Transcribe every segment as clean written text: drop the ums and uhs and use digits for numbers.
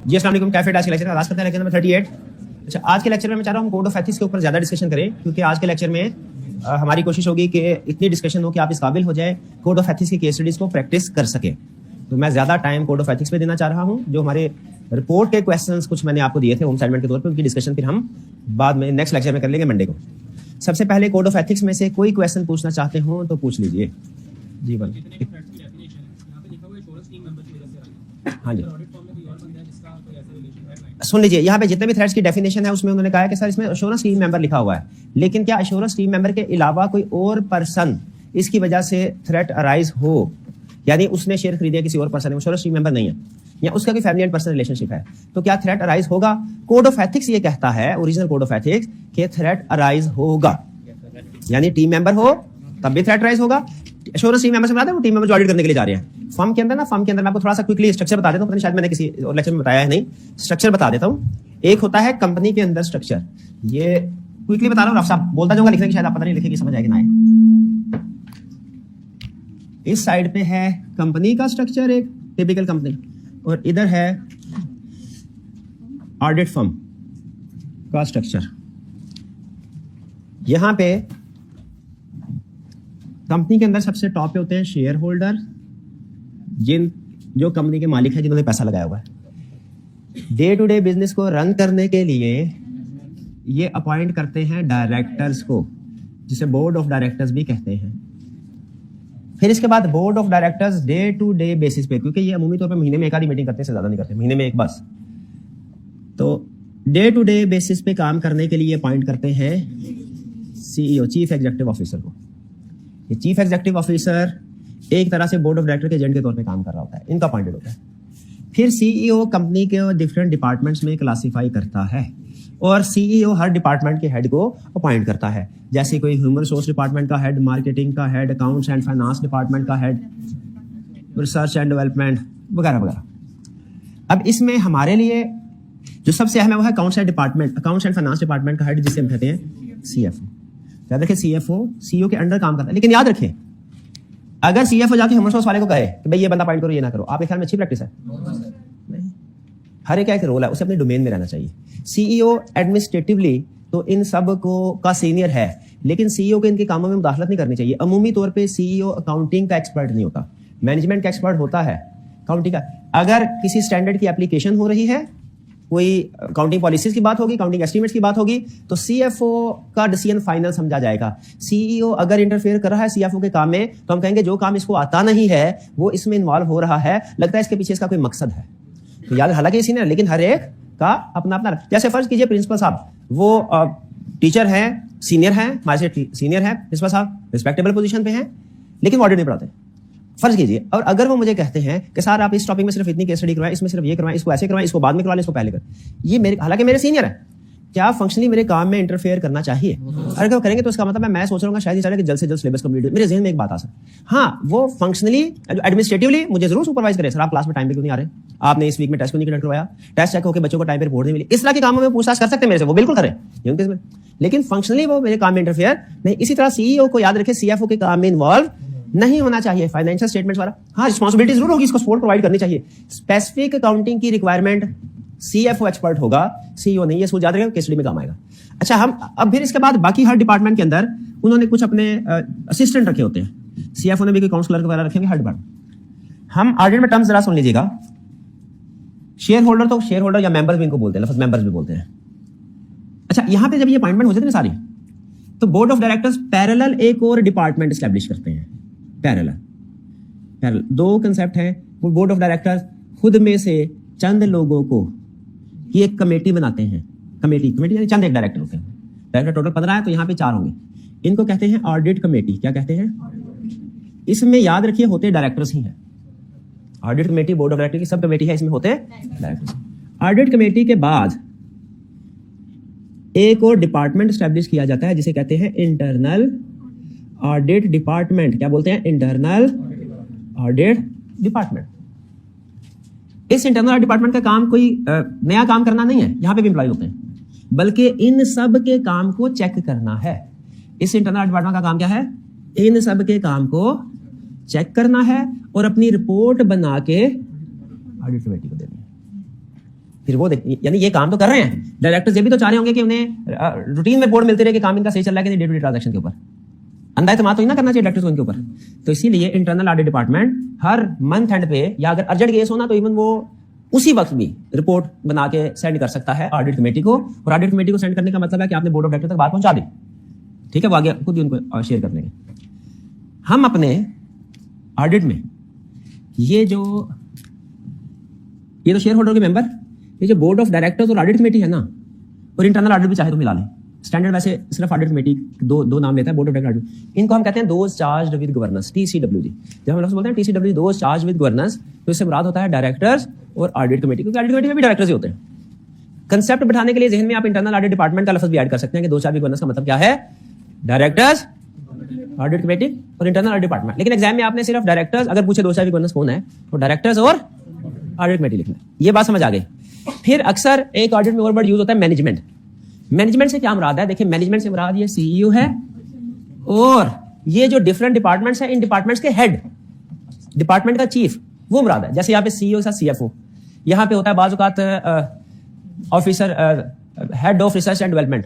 जी अस्सलाम वालेकुम। कैफे आज के लेक्चर का आगाज करते हैं, लेक्चर नंबर 38। अच्छा, आज के लेक्चर में मैं चाह रहा हूँ हम कोड ऑफ एथिक्स के ऊपर ज़्यादा डिस्कशन करें, क्योंकि आज के लेक्चर में हमारी कोशिश होगी कि इतनी डिस्कशन हो कि आप इस काबिल हो जाए कोड ऑफ एथिक्स की केस स्टडीज़ को प्रैक्टिस कर सकें। तो मैं ज़्यादा टाइम कोड ऑफ एथिक्स पे देना चाह रहा हूँ। जो हमारे रिपोर्ट के क्वेश्चंस कुछ मैंने आपको दिए थे होम असाइनमेंट के तौर पे, उनकी डिस्कशन फिर हम बाद में नेक्स्ट लेक्चर में कर लेंगे मंडे को। सबसे पहले कोड ऑफ एथिक्स में से कोई क्वेश्चन पूछना चाहते हो तो पूछ लीजिए। जी बोल। हाँ जी, सुन लीजिए, यहाँ पे जितने भी थ्रेड्स की डेफिनेशन है उसमें उन्होंने कहा है कि सर इसमें एश्योरेंस टीम मेंबर लिखा हुआ है, लेकिन क्या एश्योरेंस टीम मेंबर के अलावा कोई और पर्सन इसकी वजह से थ्रेट अराइज हो, यानी उसने शेयर खरीदे किसी और पर्सन ने, एश्योरेंस टीम मेंबर नहीं है, या उसका कोई फैमिली एंड पर्सनल रिलेशनशिप है, तो क्या थ्रेट अराइज होगा? कोड ऑफ एथिक्स ये कहता है, ओरिजिनल कोड ऑफ एथिक्स, कि थ्रेट अराइज होगा, यानी टीम मेंबर हो तब भी थ्रेट अराइज होगा। एश्योरेंस टीम मेंबर से बता दें, वो टीम मेंबर जो ऑडिट करने के लिए जा रहे हैं। फर्म के अंदर मैं आपको थोड़ा सा क्विकली स्ट्रक्चर बता देता हूँ, शायद मैंने किसी लेक्चर में बताया है नहीं, स्ट्रक्चर बता देता हूँ। एक होता है कंपनी के अंदर स्ट्रक्चर, ये क्विकली बता रहा हूँ, रफ बोलता जाऊंगा, लिखने की शायद आप पता नहीं लिखेगी, समझ आएगी ना आए। इस साइड पे है कंपनी का स्ट्रक्चर, एक टिपिकल कंपनी, और इधर है ऑडिट फर्म का स्ट्रक्चर। यहां पे कंपनी के अंदर सबसे टॉप पे होते हैं शेयर होल्डर, जो कंपनी के मालिक है, जिन्होंने पैसा लगाया हुआ है। डे टू डे बिजनेस को रन करने के लिए ये अपॉइंट करते हैं डायरेक्टर्स को, जिसे बोर्ड ऑफ डायरेक्टर्स भी कहते हैं। फिर इसके बाद board of directors day to day basis पे, क्योंकि ये अमूमी तौर पे महीने में एक आधी मीटिंग करते हैं, से ज्यादा नहीं करते, महीने में एक बस, तो डे टू डे बेसिस पे काम करने के लिए अपॉइंट करते हैं सीईओ, चीफ एग्जीक्यूटिव ऑफिसर को। ये चीफ एग्जीक्यूटिव ऑफिसर एक तरह से बोर्ड ऑफ डायरेक्टर के एजेंट के तौर पे काम कर रहा होता है, इनका अपॉइंटेड होता है। फिर सीईओ कंपनी के डिफरेंट डिपार्टमेंट्स में क्लासिफाई करता है, और सीईओ हर डिपार्टमेंट के हेड को अपॉइंट करता है, जैसे कोई ह्यूमन रिसोर्स डिपार्टमेंट का हेड, मार्केटिंग का head, accounts and finance department का हेड, रिसर्च एंड डेवलपमेंट वगैरह वगैरह। अब इसमें हमारे लिए जो सबसे अहम है वो है अकाउंट्स एंड फाइनेंस डिपार्टमेंट का हेड, जिसे हम कहते हैं सीएफओ। याद रखें, सीएफओ सीईओ के अंडर काम करता है, लेकिन याद रखें अगर सीएफओ जाके ह्यूमन रिसोर्स वाले को कहे कि भाई ये बंदा अपॉइंट करो, ये ना करो, आपके ख्याल में अच्छी प्रैक्टिस है? नहीं, हर एक रोल है, उसे अपने डोमेन में रहना चाहिए। सीईओ एडमिनिस्ट्रेटिवली तो इन सब को का सीनियर है, लेकिन सीईओ के इनके कामों में मुदाखलत नहीं करनी चाहिए। अमूमी तौर पे सीईओ अकाउंटिंग का एक्सपर्ट नहीं होता, मैनेजमेंट का एक्सपर्ट होता है, अकाउंटिंग का। अगर किसी स्टैंडर्ड की एप्लीकेशन हो रही है, कोई अकाउंटिंग पॉलिसीज की बात होगी, अकाउंटिंग एस्टीमेट्स की बात होगी, तो सीएफओ का डिसीजन फाइनल समझा जाएगा। सीईओ अगर इंटरफेयर कर रहा है सीएफओ के काम में, तो हम कहेंगे जो काम इसको आता नहीं है वो इसमें इन्वॉल्व हो रहा है, लगता है इसके पीछे इसका कोई मकसद है। तो याद, हालांकि ये सीनियर, लेकिन हर एक का अपना अपना। जैसे फर्ज कीजिए प्रिंसिपल साहब, वो टीचर हैं, सीनियर हैं, हमारे से सीनियर हैं प्रिंसिपल साहब, रिस्पेक्टेबल पोजीशन पे हैं, लेकिन ऑडिट नहीं पढ़ाते। फर्ज कीजिए, और अगर वो मुझे कहते हैं कि सर आप इस टॉपिक में सिर्फ इतनी केस स्टडी करवाएं, इसमें सिर्फ ये करवाएं, इसको ऐसे करवाएं, इसको बाद में करवा लें, इसको पहले कर, ये मेरे, हालांकि मेरे सीनियर है, क्या फंक्शनली मेरे काम में इंटरफेयर करना चाहिए? अगर वो करेंगे तो इसका मतलब मैं सोच रहा हूँ शायद ही कि जल्द से जल्द सिलेबस कंप्लीट हो। मेरे जहन में एक बात आ सकती, हाँ वो फंक्शनली एडमिनिस्ट्रेटिवली मुझे जरूर सुपरवाइज करे, सर आप क्लास में टाइम पे क्यों नहीं आ रहे, आपने इस वीक में टेस्ट क्यों नहीं कंडक्ट करवाया, टेस्ट चेक होकर बच्चों को टाइम पे रिपोर्ट नहीं मिली, इस तरह के कामों में पूछताछ कर सकते हैं मेरे से, वो बिल्कुल करें, लेकिन फंक्शनली वो मेरे काम में इंटरफेयर नहीं। इसी तरह सीईओ को याद रखे सीएफओ के काम में इन्वॉल्व नहीं होना चाहिए। फाइनेंशियल स्टेटमेंट्स वाला, हाँ रिस्पांसिबिलिटी जरूर होगी, इसको सपोर्ट प्रोवाइड करनी चाहिए। स्पेसिफिक अकाउंटिंग की रिक्वायरमेंट सीएफओ एक्सपर्ट होगा, सीईओ नहीं, ये सोच याद रखें, केस स्टडी में काम आएगा। अच्छा, हम अब फिर इसके बाद बाकी हर डिपार्टमेंट के अंदर उन्होंने कुछ अपने असिस्टेंट रखे होते हैं, सीएफओ ने भी कोई काउंसलर वगैरह रखेंगे हर डिपार्टमेंट। हम ऑडिट में टर्म्स जरा सुन लीजिएगा। शेयर होल्डर, तो शेयर होल्डर या मेंबर्स भी इनको बोलते हैं, मेंबर्स भी बोलते हैं। अच्छा, यहां पे जब ये अपॉइंटमेंट होते थे ना सारी, तो बोर्ड ऑफ डायरेक्टर्स पैरेलल एक और डिपार्टमेंट एस्टैब्लिश करते हैं। पैरेलल दो कंसेप्ट है। बोर्ड ऑफ डायरेक्टर्स खुद में से चंद लोगों को ये एक कमेटी बनाते हैं, कमेटी यानी चंद एक डायरेक्टर होते हैं, डायरेक्टर टोटल 15 है, तो यहाँ पे 4 होंगे, इनको कहते हैं ऑडिट कमेटी। क्या कहते हैं? इसमें याद रखिए होते डायरेक्टर्स ही हैं। Audit committee board of director की सब कमेटी है, इसमें होते डायरेक्टर्स। ऑडिट कमेटी के बाद एक और डिपार्टमेंट एस्टैब्लिश किया जाता है, जिसे कहते हैं इंटरनल ऑडिट डिपार्टमेंट। क्या बोलते हैं? Internal audit department. इस इंटरनल ऑडिट डिपार्टमेंट का काम कोई नया काम करना नहीं है, यहां पे भी एम्प्लॉय होते हैं, बल्कि इन सब के काम को चेक करना है। इस इंटरनल ऑडिट डिपार्टमेंट का काम क्या है? इन सब के काम को चेक करना है और अपनी रिपोर्ट बना के ऑडिट कमेटी को देनी है। फिर वो यानी ये काम तो कर रहे हैं डायरेक्टर्स, ये भी तो चाह रहे होंगे कि उन्हें रूटीन में रिपोर्ट मिलती रहे कि काम इनका सही चल रहा है कि नहीं डे टू डे ट्रांजैक्शन के ऊपर। अंधा इत्मीनान तो ही ना करना चाहिए डायरेक्टर्स को इनके ऊपर। तो इसीलिए internal audit department her month and पे या अगर अर्जेंट केस हो ना तो इवन वो उसी वक्त भी रिपोर्ट बना के सेंड कर सकता है ऑडिट कमेटी को, और ऑडिट कमेटी को सेंड करने का मतलब है कि आपने बोर्ड ऑफ डायरेक्टर तक बात पहुंचा दी। ठीक है, वो आगे खुद भी उनको शेयर कर लेंगे। हम अपने ऑडिट में ये तो शेयर होल्डर के मेंबर, ये जो बोर्ड ऑफ डायरेक्टर्स और ऑडिट कमेटी है ना, और इंटरनल ऑडिट भी चाहे तो मिला लें। स्टैंडर्ड वैसे सिर्फ ऑडिट कमेटी दो नाम लेता है, बोर्ड ऑफ डायरेक्टर्स। इनको हम कहते हैं those charged with governance, TCWG। जब हम लोग बोलते हैं TCWG those charged with governance, तो इससे मुराद होता है डायरेक्टर्स और ऑडिट कमेटी, क्योंकि ऑडिट कमेटी में भी डायरेक्टर्स ही होते हैं। कंसेप्ट बैठाने के लिए जहन में आप इंटरनल ऑडिट डिपार्टमेंट का लफ्ज भी ऐड कर सकते हैं कि दो चार्ज विद गवर्नेंस का मतलब क्या है, डायरेक्टर्स, ऑडिट कमेटी और इंटरनल ऑडिट डिपार्टमेंट। लेकिन एग्जाम में आपने सिर्फ डायरेक्टर्स, अगर पूछे दो चार्ज विद गवर्नेंस कौन है, तो डायरेक्टर्स और ऑडिट कमेटी लिखना। ये बात समझ आ गई। फिर अक्सर एक ऑडिट में और वर्ड यूज होता है मैनेजमेंट। मैनेजमेंट से क्या मुराद है? देखिए, मैनेजमेंट से मुराद ये CEO है और ये जो डिफरेंट डिपार्टमेंट्स हैं, इन डिपार्टमेंट्स के हेड, डिपार्टमेंट का चीफ, वो मुराद है। जैसे यहाँ पे CEO के साथ CFO, यहाँ पे होता है बाज़ औक़ात officer, head of research and development,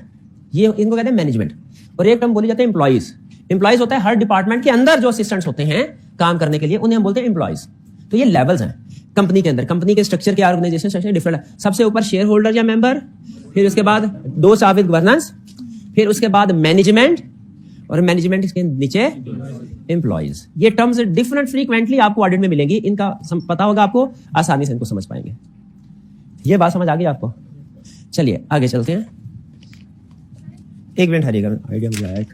ये इनको कहते हैं मैनेजमेंट। और एक टर्म बोली जाती है एम्प्लॉइज। एम्प्लॉइज होता है हर डिपार्टमेंट के अंदर जो असिस्टेंट्स होते हैं काम करने के लिए, उन्हें हम बोलते हैं एम्प्लॉइज। तो ये लेवल्स हैं कंपनी के अंदर, कंपनी के स्ट्रक्चर के ऑर्गेनाइजेशन स्ट्रक्चर डिफरेंट है। सबसे ऊपर शेयर होल्डर या मेंबर, फिर उसके बाद दो चार्ज विद गवर्नेंस, फिर उसके बाद मैनेजमेंट, और मैनेजमेंट के नीचे एम्प्लॉइज। ये टर्म्स डिफरेंट फ्रीक्वेंटली आपको ऑडिट में मिलेंगी, इनका पता होगा आपको, आसानी से इनको समझ पाएंगे। ये बात समझ आ गई आपको? चलिए आगे चलते हैं। एक मिनट हरिएगा, आइडिया मुझे आया।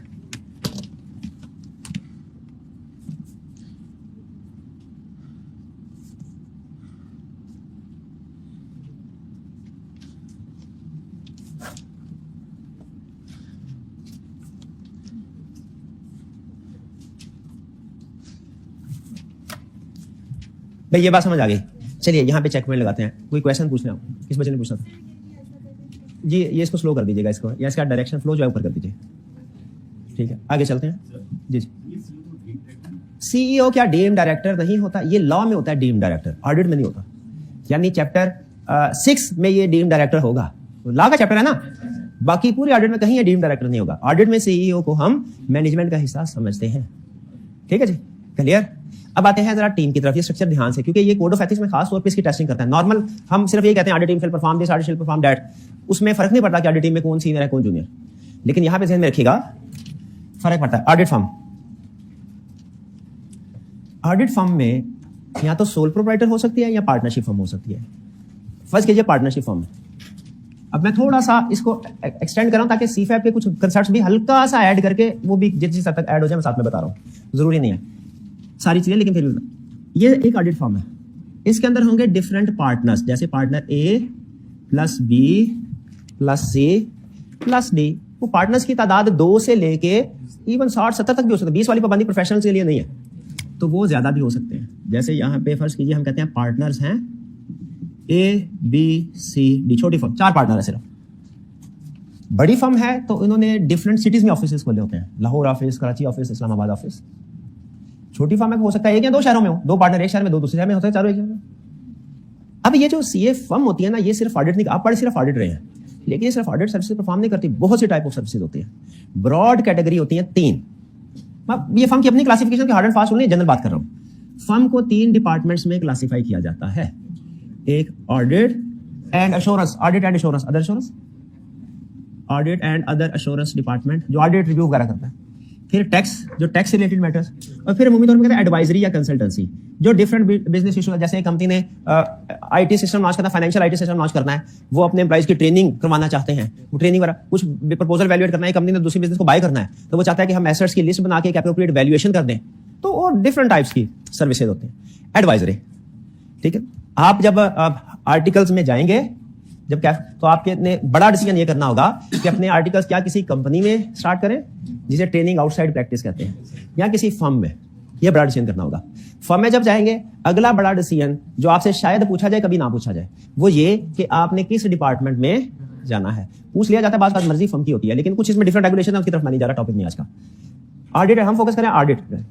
भाई ये बात समझ आ गई। चलिए यहाँ पे चेक पॉइंट लगाते हैं। कोई क्वेश्चन पूछना है? किस बच्चे ने पूछना था? जी ये इसको स्लो कर दीजिएगा, इसको या इसका डायरेक्शन फ्लो जो है ऊपर कर दीजिए। ठीक है, आगे चलते हैं। जी CEO क्या डीएम डायरेक्टर नहीं होता? ये लॉ में होता है डीएम डायरेक्टर, ऑडिट में नहीं होता। यानी चैप्टर 6 में ये डीएम डायरेक्टर होगा, लॉ का चैप्टर है ना, बाकी पूरे ऑडिट में कहीं ये डीएम डायरेक्टर नहीं होगा। ऑडिट में CEO को हम मैनेजमेंट का हिस्सा समझते हैं। ठीक है जी, क्लियर? अब आते हैं जरा टीम की तरफ। ये स्ट्रक्चर ध्यान से, क्योंकि ये कोड ऑफ एथिक्स में खास तौर पे इसकी टेस्टिंग करता है। नॉर्मल हम सिर्फ ये कहते हैं audit team shall perform this, audit shall perform that, उसमें फर्क नहीं पड़ता कि ऑडिट टीम में कौन सीनियर है कौन जूनियर। लेकिन यहां पे ध्यान में रखिएगा फर्क पड़ता है। ऑडिट फर्म में या तो सोल प्रोप्राइटर हो सकती है या पार्टनरशिप फर्म हो सकती है। फर्स्ट कीजिए पार्टनरशिप फर्म। अब मैं थोड़ा सा इसको एक्सटेंड कर रहा हूं ताकि CFAP के कुछ कंसेप्ट्स भी हल्का सा ऐड करके वो भी जिस हद तक ऐड हो जाए मैं साथ में बता रहा हूं, जरूरी नहीं है सारी चीजें, लेकिन फिर भी ये एक ऑडिट फर्म है। इसके अंदर होंगे डिफरेंट पार्टनर्स, जैसे partner A plus B plus C plus D। वो पार्टनर्स की तादाद 2 से लेके इवन 60-70 तक भी हो सकते हैं। 20 वाली पाबंदी प्रोफेशनल्स के लिए नहीं है, तो वो ज्यादा भी हो सकते हैं। जैसे यहाँ पे फर्स्ट कीजिए, हम कहते हैं पार्टनर्स हैं A B C D, छोटी फर्म 4 पार्टनर है सिर्फ। बड़ी फर्म है तो इन्होंने डिफरेंट सिटीज में ऑफिस खोले होते हैं, Lahore office, Karachi office, Islamabad office. छोटी फर्म में हो सकता है 1 या 2 शहरों में हो, 2 पार्टनर एक शहर में, 2 दूसरे शहर में होते हैं, 4 एक शहर में। अब ये जो CA फर्म होती है ना, ये सिर्फ ऑडिट नहीं, आप पढ़े सिर्फ ऑडिट रहे हैं, लेकिन ये सिर्फ ऑडिट सर्विसेज परफॉर्म नहीं करती, बहुत सी टाइप ऑफ सर्विसेज होती है। ब्रॉड कैटेगरी होती है 3। ये फर्म की अपनी क्लासिफिकेशन के हार्ड एंड फास्ट नहीं, जनरल बात कर रहा हूं। फर्म को 3 डिपार्टमेंट्स में क्लासिफाई किया जाता है। एक audit and assurance, audit and assurance, other assurance, audit and other assurance department जो ऑडिट रिव्यू वगैरह करता है। फिर टैक्स, जो टैक्स रिलेटेड मैटर्स, और फिर अमूमी तौर पर कहते हैं एडवाइजरी या कंसल्टेंसी, जो डिफरेंट बिजनेस इशू, जैसे कंपनी ने IT सिस्टम लॉन्च करना है, फाइनेंशियल IT सिस्टम लॉन्च करना है, वो अपने एम्प्लॉइज की ट्रेनिंग करवाना चाहते हैं, वो ट्रेनिंग वगैरह कुछ प्रपोजल वैल्यूएट करना है, कंपनी ने दूसरी बिजनेस को बाय करना है, तो वो चाहता है कि हम एसेट्स की लिस्ट बना के एक एप्रोप्रिएट वैल्यूएशन कर दें। तो वो डिफरेंट टाइप्स की सर्विसेज होती हैं। एडवाइजरी, ठीक है। आप जब आर्टिकल्स में जाएंगे जब क्या, तो आपके ने बड़ा डिसीजन ये करना होगा कि अपने आर्टिकल्स क्या किसी कंपनी में स्टार्ट करें, जिसे ट्रेनिंग आउटसाइड प्रैक्टिस कहते हैं, या किसी फर्म में। ये बड़ा डिसीजन करना होगा। फर्म में जब जाएंगे, अगला बड़ा डिसीजन जो आपसे शायद पूछा जाए, कभी ना पूछा जाए, वो ये कि आपने किस डिपार्टमेंट में जाना है। पूछ लिया जाता है, बात मर्जी फर्म की होती है, लेकिन कुछ इसमें डिफरेंट रेगुलेशन है, उसकी तरफ मानी जा रहा, टॉपिक नहीं आज का। ऑडिट हम फोकस करें ऑडिट पे।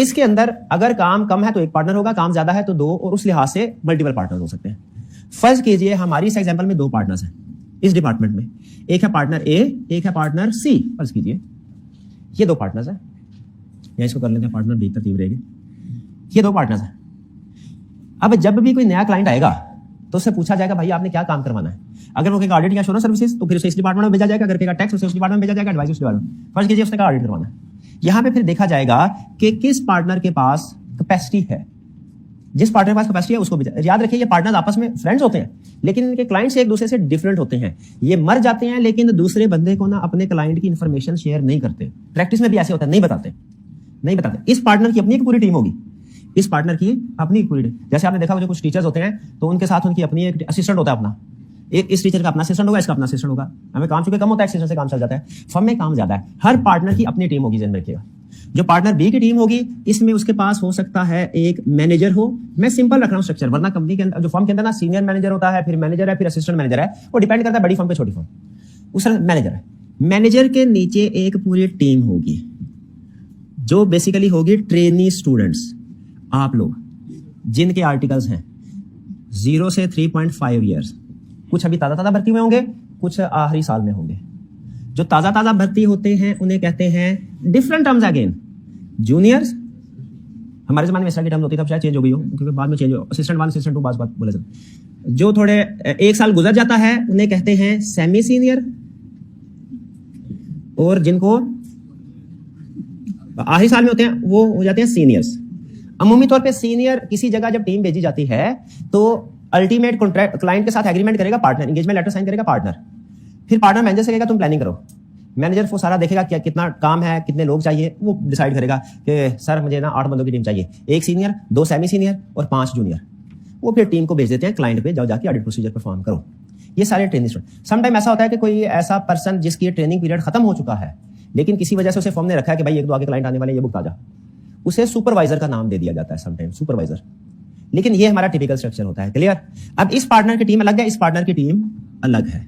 इसके अंदर अगर काम कम है तो 1 पार्टनर होगा, काम ज्यादा है तो 2, और उस लिहाज से मल्टीपल पार्टनर हो सकते हैं। फर्ज कीजिए हमारी इस एग्जांपल में दो पार्टनर्स हैं इस डिपार्टमेंट में, एक है पार्टनर ए, एक है पार्टनर सी। फर्ज कीजिए ये दो पार्टनर्स हैं, या इसको कर लेते हैं पार्टनर बी, तरतीब रहेगी। ये दो पार्टनर्स हैं। अब जब भी कोई नया क्लाइंट आएगा तो उससे पूछा जाएगा भाई आपने क्या काम करवाना है। अगर वो कहेगा ऑडिट या एश्योरेंस सर्विसेज तो फिर उसे इस डिपार्टमेंट में भेजा जाएगा, अगर कहेगा टैक्स उसे उस डिपार्टमेंट में भेजा जाएगा, एडवाइस उस डिपार्टमेंट। फर्ज कीजिए उसने कहा ऑडिट करवाना है। यहां पे फिर देखा जाएगा कि किस पार्टनर के पास कैपेसिटी है। जिस पार्टनर के पास कैपेसिटी है उसको भेजा। याद रखिए ये पार्टनर्स आपस में फ्रेंड्स होते हैं लेकिन इनके क्लाइंट्स एक दूसरे से डिफरेंट होते हैं। ये मर जाते हैं लेकिन दूसरे बंदे को ना अपने क्लाइंट की इंफॉर्मेशन शेयर नहीं करते। प्रैक्टिस में भी ऐसे होता है, नहीं बताते। इस पार्टनर की अपनी एक पूरी टीम होगी, इस पार्टनर की अपनी पूरी टीम। जैसे आपने देखा जो कुछ टीचर्स होते हैं तो उनके साथ उनकी अपनी एक असिस्टेंट होता है अपना। एक इस टीचर का अपना असिस्टेंट होगा, इसका अपना असिस्टेंट होगा। हमें काम चूंकि कम होता है, असिस्टेंट से काम चल जाता है। फर्म में काम ज्यादा है, हर पार्टनर की अपनी टीम होगी। ध्यान रखिएगा जो पार्टनर बी की टीम होगी इसमें उसके पास हो सकता है एक मैनेजर हो। मैं सिंपल रख रहा हूं स्ट्रक्चर, वरना कंपनी के अंदर जो फर्म के अंदर ना सीनियर मैनेजर होता है, फिर मैनेजर है, फिर असिस्टेंट मैनेजर है। वो डिपेंड करता है बड़ी फर्म पे छोटी फर्म। उस मैनेजर है, मैनेजर के नीचे एक पूरी टीम होगी जो बेसिकली होगी ट्रेनी स्टूडेंट्स, आप लोग जिनके आर्टिकल्स हैं 0 से 3.5 ईयर्स। कुछ अभी ताजा भर्ती में होंगे, कुछ आखिरी साल में होंगे। जो ताजा भर्ती होते हैं उन्हें कहते हैं डिफरेंट टर्म्स अगेन जूनियर्स। हमारे जमाने में इस तरह की टर्म होती थी, अब शायद चेंज हो गई हो क्योंकि बाद में चेंज हो। असिस्टेंट 1 असिस्टेंट 2 बात बोले जाते। जो थोड़े एक साल गुजर जाता है उन्हें कहते हैं सेमी सीनियर, और जिनको आखिरी साल में होते हैं वो हो जाते हैं सीनियर्स। अमूमी तौर पे सीनियर किसी जगह जब टीम भेजी जाती है तो अल्टीमेट कॉन्ट्रैक्ट क्लाइंट के साथ एग्रीमेंट करेगा पार्टनर, एंगेजमेंट लेटर साइन करेगा पार्टनर। फिर पार्टनर मैनेजर से कहेगा तुम प्लानिंग करो। मैनेजर वो सारा देखेगा क्या कितना काम है, कितने लोग चाहिए, वो डिसाइड करेगा कि सर मुझे ना 8 बंदों की टीम चाहिए, 1 सीनियर 2 सेमी सीनियर और 5 जूनियर। वो फिर टीम को भेज देते हैं क्लाइंट पे, जाओ जाके ऑडिट प्रोसीजर परफॉर्म करो। ये सारे ट्रेनिंग स्टूडेंट। सम टाइम ऐसा होता है कि कोई ऐसा पर्सन जिसकी ट्रेनिंग पीरियड खत्म हो चुका है लेकिन किसी वजह से उसे फर्म ने रखा है कि भाई 1-2 आगे क्लाइंट आने वाले, ये बुक ताजा, उसे सुपरवाइजर का नाम दे दिया जाता है समटाइम, सुपरवाइजर। लेकिन ये हमारा टिपिकल स्ट्रक्चर होता है। क्लियर? अब इस पार्टनर की टीम अलग है, इस पार्टनर की टीम अलग है,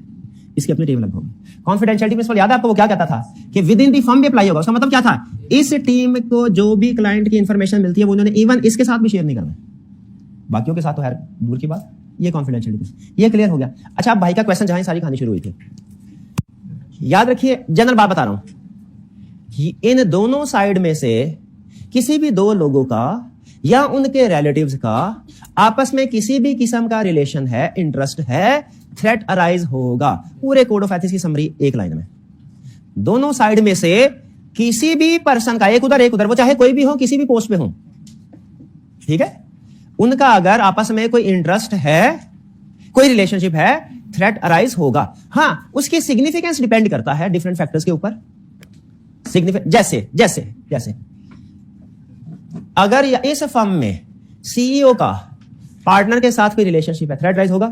इसकी अपनी टीम अलग होगी। कॉन्फिडेंशियलिटी प्रिंसिपल याद है आपको? वो क्या कहता था कि विद इन दी फर्म भी अप्लाई होगा। उसका मतलब क्या था? इस टीम को जो भी क्लाइंट की इंफॉर्मेशन मिलती है वो उन्होंने इवन इसके साथ भी शेयर नहीं करना, बाकियों के साथ तो है दूर की बात। ये कॉन्फिडेंशियलिटी, ये क्लियर हो गया। अच्छा, अब भाई का क्वेश्चन जहां सारी कहानी शुरू हुई थी, याद रखिए जनरल बात बता रहा हूं कि इन दोनों साइड में से किसी भी 2 लोगों का या उनके रिलेटिव्स का आपस में किसी भी किस्म का रिलेशन है, इंटरेस्ट है, थ्रेट अराइज होगा। पूरे कोड ऑफ एथिक्स की समरी एक लाइन में। दोनों साइड में से किसी भी पर्सन का, एक उधर, वो चाहे कोई भी हो, किसी भी पोस्ट पे हो, ठीक है, उनका अगर आपस में कोई इंटरेस्ट है, कोई रिलेशनशिप है, थ्रेट अराइज होगा। हां, उसकी सिग्निफिकेंस डिपेंड करता है डिफरेंट फैक्टर्स के ऊपर। जैसे अगर इस फर्म में सीईओ का पार्टनर के साथ कोई रिलेशनशिप है, थ्रेट राइज होगा?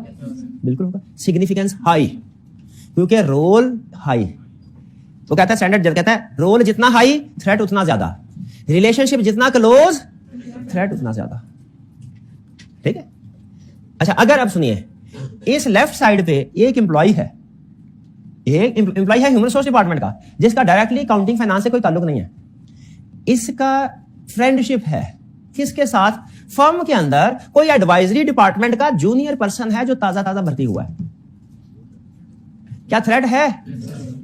बिल्कुल होगा। सिग्निफिकेंस हाई, क्योंकि रोल हाई। वो कहता है स्टैंडर्ड कहता है रोल जितना हाई थ्रेट उतना ज्यादा, रिलेशनशिप जितना क्लोज थ्रेट उतना ज्यादा, ठीक है। अच्छा, अगर अब सुनिए, इस लेफ्ट साइड पे एक एम्प्लॉय है, एक एम्प्लॉय है ह्यूमन रिसोर्स डिपार्टमेंट का, जिसका डायरेक्टली अकाउंटिंग फाइनेंस से कोई ताल्लुक नहीं है। इसका फ्रेंडशिप है किसके साथ? फर्म के अंदर कोई एडवाइजरी डिपार्टमेंट का जूनियर पर्सन है जो ताजा भर्ती हुआ है। क्या थ्रेट है?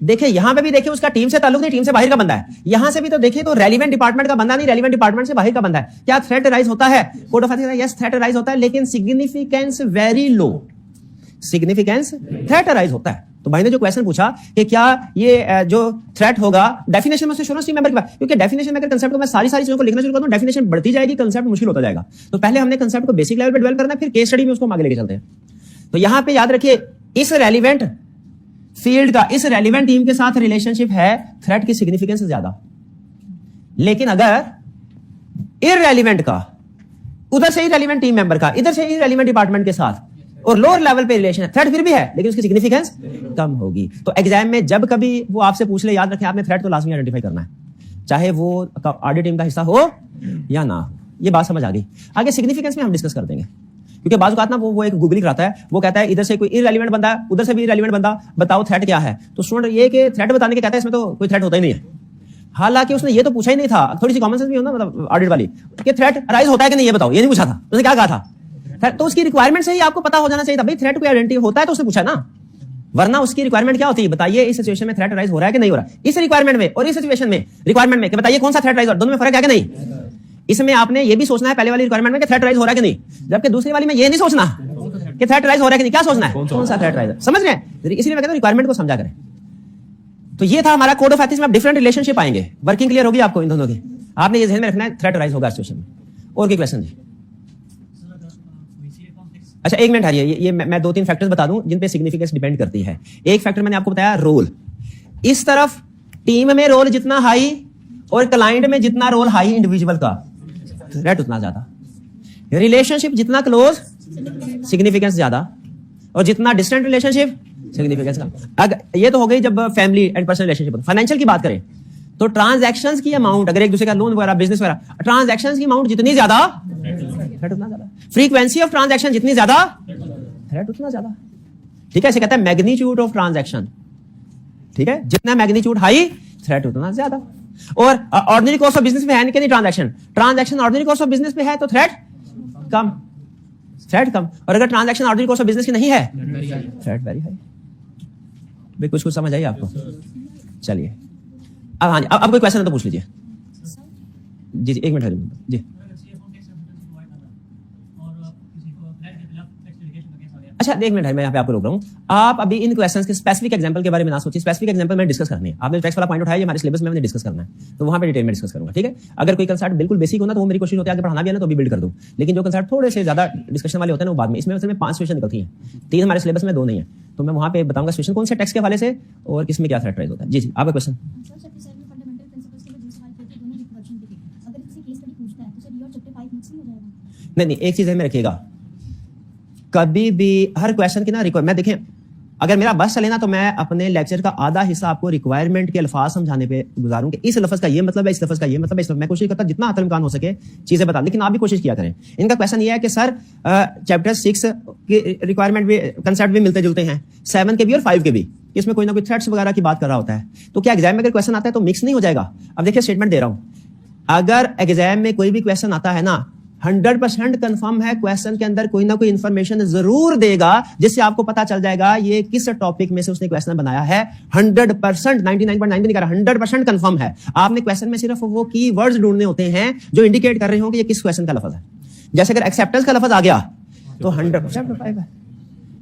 देखिए यहां पे भी देखिए उसका टीम से ताल्लुक नहीं, टीम से बाहर का बंदा है। यहां से भी तो देखिए तो रेलिवेंट डिपार्टमेंट का बंदा नहीं, रेलिवेंट डिपार्टमेंट से बाहर का बंदा है। क्या थ्रेट राइज होता है? Code of ethics, yes threat rise होता है, लेकिन significance very low, significance threat rise होता है। तो भाई ने जो क्वेश्चन पूछा कि क्या ये जो थ्रेट होगा, डेफिनेशन में एश्योरेंस टीम मेंबर के पास, क्योंकि डेफिनेशन में अगर कंसेप्ट को मैं सारी चीजों को लिखना शुरू कर दूं, डेफिनेशन बढ़ती जाएगी, कंसेप्ट मुश्किल होता जाएगा। तो पहले हमने कंसेप्ट को बेसिक लेवल पे डेवलप करना है, फिर केस स्टडी में उसको आगे लेके चलते हैं। तो यहां पे याद रखिए, इस रेलिवेंट फील्ड का, इस रेलिवेंट टीम के साथ रिलेशनशिप है, थ्रेट की सिग्निफिकेंस ज्यादा। लेकिन अगर इररेलिवेंट का, उधर से ही रेलिवेंट टीम मेंबर का, इधर से ही रेलिवेंट डिपार्टमेंट के साथ, और लोअर लेवल पे रिलेशन है, थ्रेट फिर भी है लेकिन उसकी सिग्निफिकेंस कम होगी। तो एग्जाम में जब कभी वो आपसे पूछ ले, याद रखें आपने थ्रेट तो लाजमी आइडेंटिफाई करना है, चाहे वो ऑडिट टीम का हिस्सा हो या ना हो। ये बात समझ आ गई? आगे सिग्निफिकेंस में हम डिस्कस कर देंगे, क्योंकि बात ना वो एक गूगलिंग कराता है, वो कहता है इधर से कोई इररेलेवेंट बंदा है, उधर से भी इररेलेवेंट बंदा, बताओ थ्रेट क्या है। तो स्टूडेंट ये कि थ्रेट बताने के कहता है इसमें तो कोई थ्रेट होता ही नहीं है। हालांकि उसने ये तो पूछा ही नहीं था, थोड़ी सी कॉमन सेंस भी हो ना, मतलब ऑडिट वाली, कि थ्रेट राइज होता है कि नहीं ये बताओ, ये नहीं पूछा था। उसने क्या कहा था? तो उसकी रिक्वायरमेंट से ही आपको पता हो जाना चाहिए था भाई थ्रेट कोई आइडेंटिटी होता है तो उसने पूछा ना, वरना उसकी रिक्वायरमेंट क्या होती है, बताइए इस सिचुएशन में थ्रेट राइज हो रहा है कि नहीं हो रहा है, इस रिक्वायरमेंट में और इस सिचुएशन में रिक्वायरमेंट में, कि बताइए कौन सा थ्रेट राइज हो रहा है, दोनों में फर्क है कि नहीं। इसमें आपने ये भी सोचना है पहले वाली रिक्वायरमेंट में कि थ्रेट राइज हो रहा है कि नहीं, जबकि दूसरी वाली में ये नहीं सोचना कि थ्रेट राइज हो रहा है कि नहीं, क्या सोचना है कौन सा थ्रेट राइज, समझ रहे हैं। इसलिए मैं कहता हूं रिक्वायरमेंट को समझा करें। तो ये था हमारा कोड ऑफ एथिक्स में, आप डिफरेंट रिलेशनशिप आएंगे, वर्किंग क्लियर होगी आपको इन दोनों की, आपने ये ध्यान में रखना है थ्रेट राइज होगा सिचुएशन में। और क्या क्वेश्चन जी? अच्छा एक मिनट हारिए, ये मैं 2-3 फैक्टर्स बता दूं जिन पे सिग्निफिकेंस डिपेंड करती है। एक फैक्टर मैंने आपको बताया रोल, इस तरफ टीम में रोल जितना हाई और क्लाइंट में जितना रोल हाई इंडिविजुअल का, थ्रेट उतना ज्यादा। रिलेशनशिप जितना क्लोज सिग्निफिकेंस ज्यादा, और जितना डिस्टेंट रिलेशनशिप सिग्निफिकेंस कम। अगर ये तो हो गई जब family and personal relationship. Financial की बात करें तो ट्रांजैक्शंस की अमाउंट, अगर एक दूसरे का लोन वगैरह बिजनेस वगैरह, ट्रांजैक्शंस की अमाउंट जितनी ज्यादा थ्रेट उतना ज्यादा, फ्रीक्वेंसी ऑफ ट्रांजैक्शन जितनी ज्यादा थ्रेट उतना ज्यादा। ठीक है, इसे कहता है मैग्नीट्यूड ऑफ ट्रांजैक्शन। ठीक है, जितना मैग्नीट्यूड हाई थ्रेट उतना ज्यादा। और ऑर्डिनरी कोर्स ऑफ बिजनेस में है कि नहीं transaction ordinary course of business में है तो थ्रेट कम, थ्रेट कम। और अगर transaction ordinary course of business की नहीं है थ्रेट वेरी हाई। भाई कुछ समझ आई आपको? चलिए अब हाँ जी, अब कोई क्वेश्चन है तो पूछ लीजिए। जी जी एक मिनट जी। अच्छा एक मिनट है, मैं यहाँ पे आपको रोक रहा हूँ। आप अभी इन क्वेश्चंस के स्पेसिफिक एग्जांपल के बारे में ना सोचिए, स्पेसिफिक एग्जांपल में डिस्कस करनी है। आपने टेक्स्ट वाला पॉइंट उठाया, ये हमारे सिलेबस में हमने डिस्कस करना है, तो वहां पे डिटेल में डिस्कस करूंगा। ठीक है, अगर कोई कंसेप्ट बिल्कुल बेसिक होना तो वो मेरी कोशिश होती है आगे पढ़ाना भी है ना तो भी बिल्ड कर दूं, लेकिन जो कंसेप्ट थोड़े से ज्यादा डिस्कशन वाले होते हैं ना वो बाद में। इसमें असल में 5 क्वेश्चन निकलती हैं, 3 हमारे सिलेबस में 2 नहीं है, तो मैं वहां पे बताऊंगा क्वेश्चन कौन से टेक्स्ट के हवाले से और किसमें क्या थ्रेट राइज होता है। जी जी आपका क्वेश्चन। नहीं एक चीज है में रखिएगा, कभी भी हर क्वेश्चन की ना मैं देखें, अगर मेरा बस चले ना तो मैं अपने लेक्चर का आधा हिस्सा आपको रिक्वायरमेंट के अल्फाज समझाने पे गुजारूं कि इस लफ्ज का ये मतलब है, इस लफ्ज का ये मतलब है। मैं कोशिश करता जितना हद इम्कान हो सके चीजें बता, लेकिन आप भी कोशिश किया करें। इनका क्वेश्चन ये है कि सर चैप्टर 6 के रिक्वायरमेंट भी, कंसेप्ट भी मिलते जुलते हैं, 7 के भी और 5 के भी, इसमें कोई ना कोई थ्रेट्स वगैरह की बात कर रहा होता है, तो क्या एग्जाम में अगर क्वेश्चन आता है तो मिक्स नहीं हो जाएगा? अब देखिए स्टेटमेंट दे रहा हूं, अगर एग्जाम में कोई भी क्वेश्चन आता है ना 100% कंफर्म है क्वेश्चन के अंदर कोई ना कोई इंफॉर्मेशन जरूर देगा जिससे आपको पता चल जाएगा ये किस टॉपिक में से उसने क्वेश्चन बनाया है। 100%, 99.9 नहीं कह रहा, 100% कंफर्म है। आपने क्वेश्चन में सिर्फ वो की वर्ड्स ढूंढने होते हैं जो इंडिकेट कर रहे हो कि ये किस क्वेश्चन का लफ्ज है। जैसे अगर एक्सेप्टेंस का लफ्ज आ गया तो 100% है।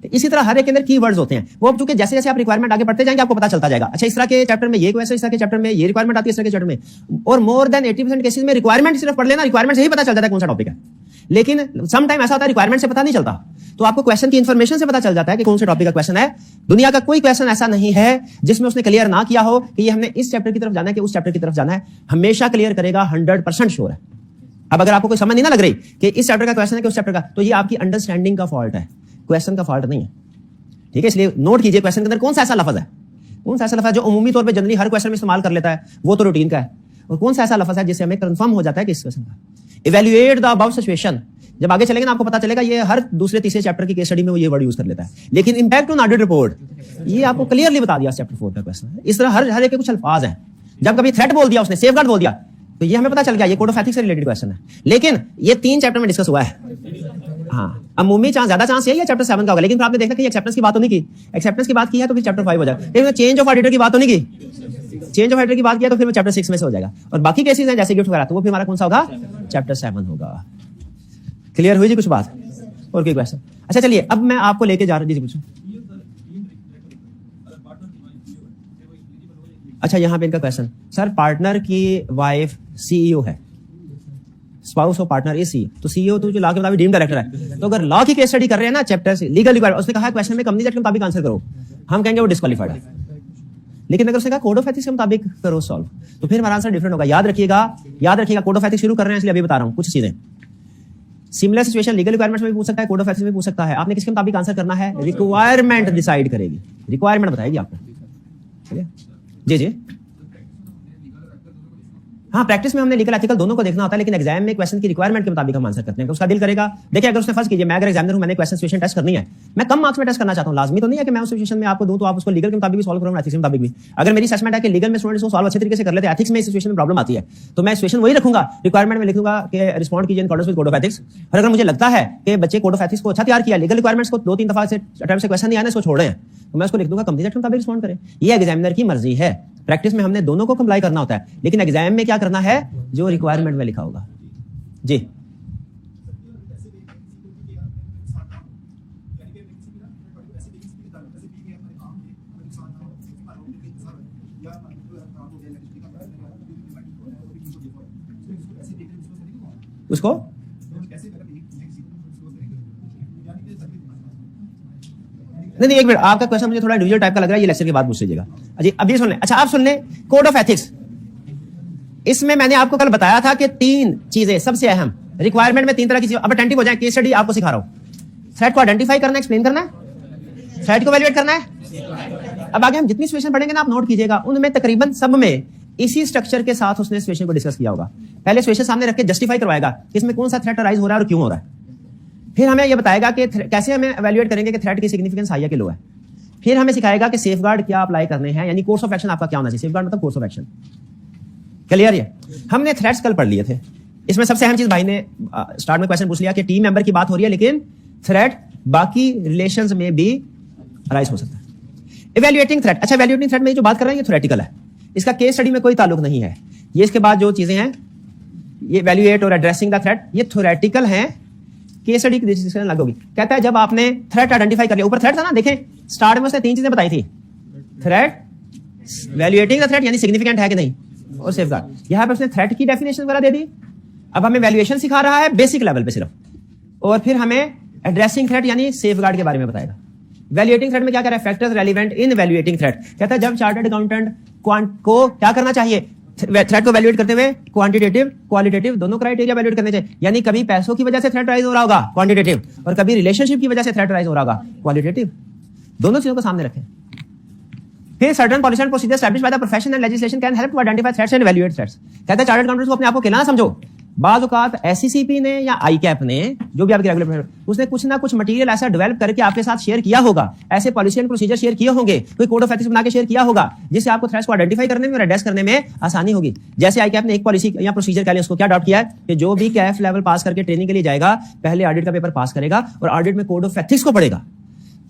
इसी तरह हर एक के अंदर की वर्ड्स होते हैं, वो चूंकि जैसे जैसे आप रिक्वायरमेंट आगे पढ़ते जाएंगे आपको पता चलता जाएगा। अच्छा इस तरह के चैप्टर में ये क्वेश्चन, इस तरह के चैप्टर में ये रिक्वायरमेंट आती है, इस तरह के चैप्टर में, और मोर देन 80% केसेस में रिक्वायरमेंट सिर्फ पढ़ लेना, रिक्वायरमेंट से ही पता चल जाता है कौन सा टॉपिक है। लेकिन सम टाइम ऐसा होता है रिक्वायरमेंट से पता नहीं चलता, तो आपको क्वेश्चन की इंफॉर्मेशन से पता चल जाता है कि कौन से टॉपिक का क्वेश्चन है। दुनिया का कोई क्वेश्चन ऐसा नहीं है जिसमें उसने क्लियर ना किया हो कि ये हमने इस चैप्टर की तरफ जाना है कि उस चैप्टर की तरफ जाना है, हमेशा क्लियर करेगा, 100% श्योर है। अब अगर आपको कोई समझ नहीं ना लग रही कि इस चैप्टर का क्वेश्चन है कि उस चैप्टर का, तो ये आपकी अंडरस्टैंडिंग का फॉल्ट है, क्वेश्चन का फॉल्ट नहीं है। ठीक है, इसलिए नोट कीजिए क्वेश्चन के अंदर कौन सा ऐसा लफ्ज है, कौन सा ऐसा लफ्ज है जो उमूमी तौर पे जनरली हर क्वेश्चन में इस्तेमाल कर लेता है, वो तो रूटीन का है, और कौन सा ऐसा लफ्ज है जिससे हमें कंफर्म हो जाता है कि इस क्वेश्चन का। इवैल्यूएट द अबव सिचुएशन, जब आगे चलेंगे ना आपको पता चलेगा, ये हर दूसरे तीसरे चैप्टर की केस स्टडी में वो ये वर्ड यूज कर लेता है, लेकिन इंपैक्ट ऑन ऑडिट रिपोर्ट ये आपको क्लियरली बता दिया चैप्टर 4 का क्वेश्चन है। इस तरह हर एक के कुछ अल्फाज हैं, जब कभी थ्रेट बोल दिया उसने, सेफगार्ड बोल दिया, तो ये हमें पता चल गया ये कोड ऑफ एथिक्स से रिलेटेड क्वेश्चन है, लेकिन ये 3 चैप्टर में डिस्कस हुआ है। हाँ, अमूमी चांस, ज्यादा चांस यही है चैप्टर 7 का होगा, लेकिन फिर आपने देखा कि एक्सेप्टेंस की बात तो नहीं की, एक्सेप्टेंस की बात की है तो फिर चैप्टर 5 हो जाएगा, लेकिन चेंज ऑफ ऑडिटर की बात तो नहीं की, चेंज ऑफ ऑडिटर की बात किया तो फिर चैप्टर 6 में से हो जाएगा, और बाकी केसेस हैं जैसे गिफ्ट वगैरह तो वो फिर हमारा कौन सा होगा, चैप्टर 7 होगा। क्लियर हुई जी कुछ बात? और कोई क्वेश्चन? अच्छा चलिए अब मैं आपको लेके जा रहा हूँ, जी पूछो। अच्छा यहाँ पे इनका क्वेश्चन, सर पार्टनर की वाइफ सीईओ है, spouse of partner is CEO, तो सीईओ तो जो लॉ के मुताबिक डीम्ड डायरेक्टर है, तो अगर लॉ की केस स्टडी कर रहे हैं ना चैप्टर से लीगल रिक्वायरमेंट, उसने कहा क्वेश्चन में कंपनी एक्ट के मुताबिक आंसर करो, हम कहेंगे वो डिस्क्वालीफाइड है। लेकिन अगर उसने कहा कोड ऑफ एथिक्स के मुताबिक करो सॉल्व, तो फिर हमारा आंसर डिफरेंट होगा। याद रखिएगा कोड ऑफ एथिक्स शुरू कर रहे हैं इसलिए अभी बता रहा हूँ कुछ चीजें। सिमिलर सिचुएशन लीगल रिक्वायरमेंट्स में भी पूछ सकता है, कोड ऑफ एथिक्स में पूछ सकता है, आपने किसके मुताबिक आंसर करना है, रिक्वायरमेंट डिसाइड करेगी, रिक्वायरमेंट बताएगी आपको। जी जी हाँ, प्रैक्टिस में हमने लीगल एथिकल दोनों को देखना होता है, लेकिन एग्जाम में क्वेश्चन की रिक्वायरमेंट के मुताबिक हम आंसर करते हैं तो उसका डील करेगा। देखिए, अगर उसने फर्स्ट कीजिए, मैं अगर एग्जामिनर हूं, मैंने क्वेश्चन सिचुएशन टेस्ट करनी है, मैं कम मार्क्स में टेस्ट करना चाहता हूं, लाजमी तो नहीं है कि मैं उस सिचुएशन में आपको दूं तो आप उसको लीगल के मुताबिक भी सॉल्व करो, एथिक्स के मुताबिक भी। अगर मेरी असेसमेंट है कि लीगल में स्टूडेंट्स को सॉल्व अच्छे तरीके से कर लेते हैं, एथिक्स में इस सिचुएशन में प्रॉब्लम आती है, तो मैं सिचुएशन वही रखूंगा, रिक्वायरमेंट में लिखूंगा कि रिस्पॉन्ड कीजिए in accordance with code of ethics. और अगर मुझे लगता है कि बच्चे कोड ऑफ एथिक्स को अच्छा तैयार किया, लीगल रिक्वायरमेंट्स को 2-3 दफा से अटेम्प्ट से क्वेश्चन नहीं आने, इसको छोड़ रहे हैं, तो मैं उसको लिख दूंगा कंपनी एक्ट के मुताबिक रिस्पॉन्ड करें। ये एग्जामिनर की मर्जी है। प्रैक्टिस में हमने दोनों को कंप्लाई करना होता है, लेकिन एग्जाम में क्या करना है, जो रिक्वायरमेंट में लिखा होगा। जी, उसको नहीं, एक मिनट, आपका क्वेश्चन मुझे थोड़ा इंडिविजुअल टाइप का लग रहा है, ये लेक्चर के बाद पूछ लीजिएगा। जी, अब ये सुन लें। अच्छा, आप सुन लें कोड ऑफ एथिक्स। इसमें मैंने आपको कल बताया था कि 3 चीजें सबसे अहम रिक्वायरमेंट में 3 तरह की चीजें। अब अटेंटिव हो जाए, केस स्टडी आपको सिखा रहा हूं। थ्रेट को आइडेंटिफाई करना, एक्सप्लेन करना है, थ्रेट को वैल्यूएट करना है। अब आगे हम जितनी सिचुएशन पढ़ेंगे ना, आप नोट कीजिएगा, उनमें तकरीबन सब में इसी स्ट्रक्चर के साथ उसने सिचुएशन को डिस्कस किया होगा। पहले सिचुएशन सामने रख के जस्टिफाई करवाएगा कि इसमें कौन सा थ्रेट अराइज हो रहा है और क्यों हो रहा है। फिर हमें यह बताएगा कि कैसे हमें एवेल्युएट करेंगे कि थ्रेट की सिग्निफिकेंस हाई है कि लो है। फिर हमें सिखाएगा कि सेफगार्ड क्या अप्लाई करने हैं, यानी कोर्स ऑफ एक्शन आपका क्या होना चाहिए। सेफगार्ड मतलब कोर्स ऑफ एक्शन। क्लियर है? हमने थ्रेट्स कल पढ़ लिए थे। इसमें सबसे अहम चीज भाई ने स्टार्ट में क्वेश्चन पूछ लिया कि टीम मेंबर की बात हो रही है, लेकिन थ्रेट बाकी रिलेशंस में भी अराइज हो सकता है। Evaluating threat. अच्छा, इवैल्यूएटिंग थ्रेट में जो बात कर रहे हैं ये थ्योरेटिकल है, इसका केस स्टडी में कोई ताल्लुक नहीं है। ये इसके बाद जो चीजें हैं, ये इवैल्यूएट और एड्रेसिंग द थ्रेट, ये थ्योरेटिकल हैं, केस स्टडी की डिस्कशन अलग होगी। कहता है जब आपने थ्रेट आइडेंटिफाई कर लिया, ऊपर थ्रेट था ना, देखें स्टार्ट में उसने 3 चीजें बताई थी, थ्रेट, इवैल्यूएटिंग द थ्रेट यानी सिग्निफिकेंट है कि नहीं, और सेफगार्ड। यहां पे उसने थ्रेट की डेफिनेशन वगैरह दे दी। अब हमें वैल्यूएशन सिखा रहा है बेसिक लेवल पे सिर्फ, और फिर हमें एड्रेसिंग थ्रेट यानी सेफगार्ड के बारे में बताएगा। वैल्यूएटिंग थ्रेट में क्या कह रहा है, factors relevant in valuating threat. कहता है जब चार्टर्ड अकाउंटेंट को क्या करना चाहिए, थ्रेट को वैल्यूएट करते हुए क्वांटिटेटिव क्वालिटेटिव दोनों क्राइटेरिया वैल्यूएट करने चाहिए। यानी कभी पैसों की वजह से थ्रेट राइज हो रहा होगा क्वांटिटेटिव, और कभी रिलेशनशिप की वजह से थ्रेट राइज हो रहा होगा क्वालिटेटिव। दोनों चीजों को सामने रखें। फिर certain policy and procedure established by the profession and legislation can help to identify threats and evaluate threats. कहता है चार्टर्ड अकाउंटेंट्स को अपने आप को कहना समझो। बाज़ औक़ात एससीसीपी ने या आईकैप ने, जो भी आपके रेगुलेटर, उसने कुछ ना कुछ मटेरियल ऐसा डेवलप करके आपके साथ शेयर किया होगा, ऐसे पॉलिसी एंड प्रोसीजर शेयर किए होंगे, कोई कोड ऑफ एथिक्स बना के शेयर किया होगा, जिससे आपको थ्रेट्स को आइडेंटिफाई करने में और एड्रेस करने में आसानी होगी। जैसे आईकैप ने एक पॉलिसी या प्रोसीजर के लिए उसको क्या अडॉप्ट किया है कि जो भी कैफ लेवल पास करके ट्रेनिंग के लिए जाएगा, पहले ऑडिट का पेपर पास करेगा और ऑडिट में कोड ऑफ एथिक्स को पढ़ेगा।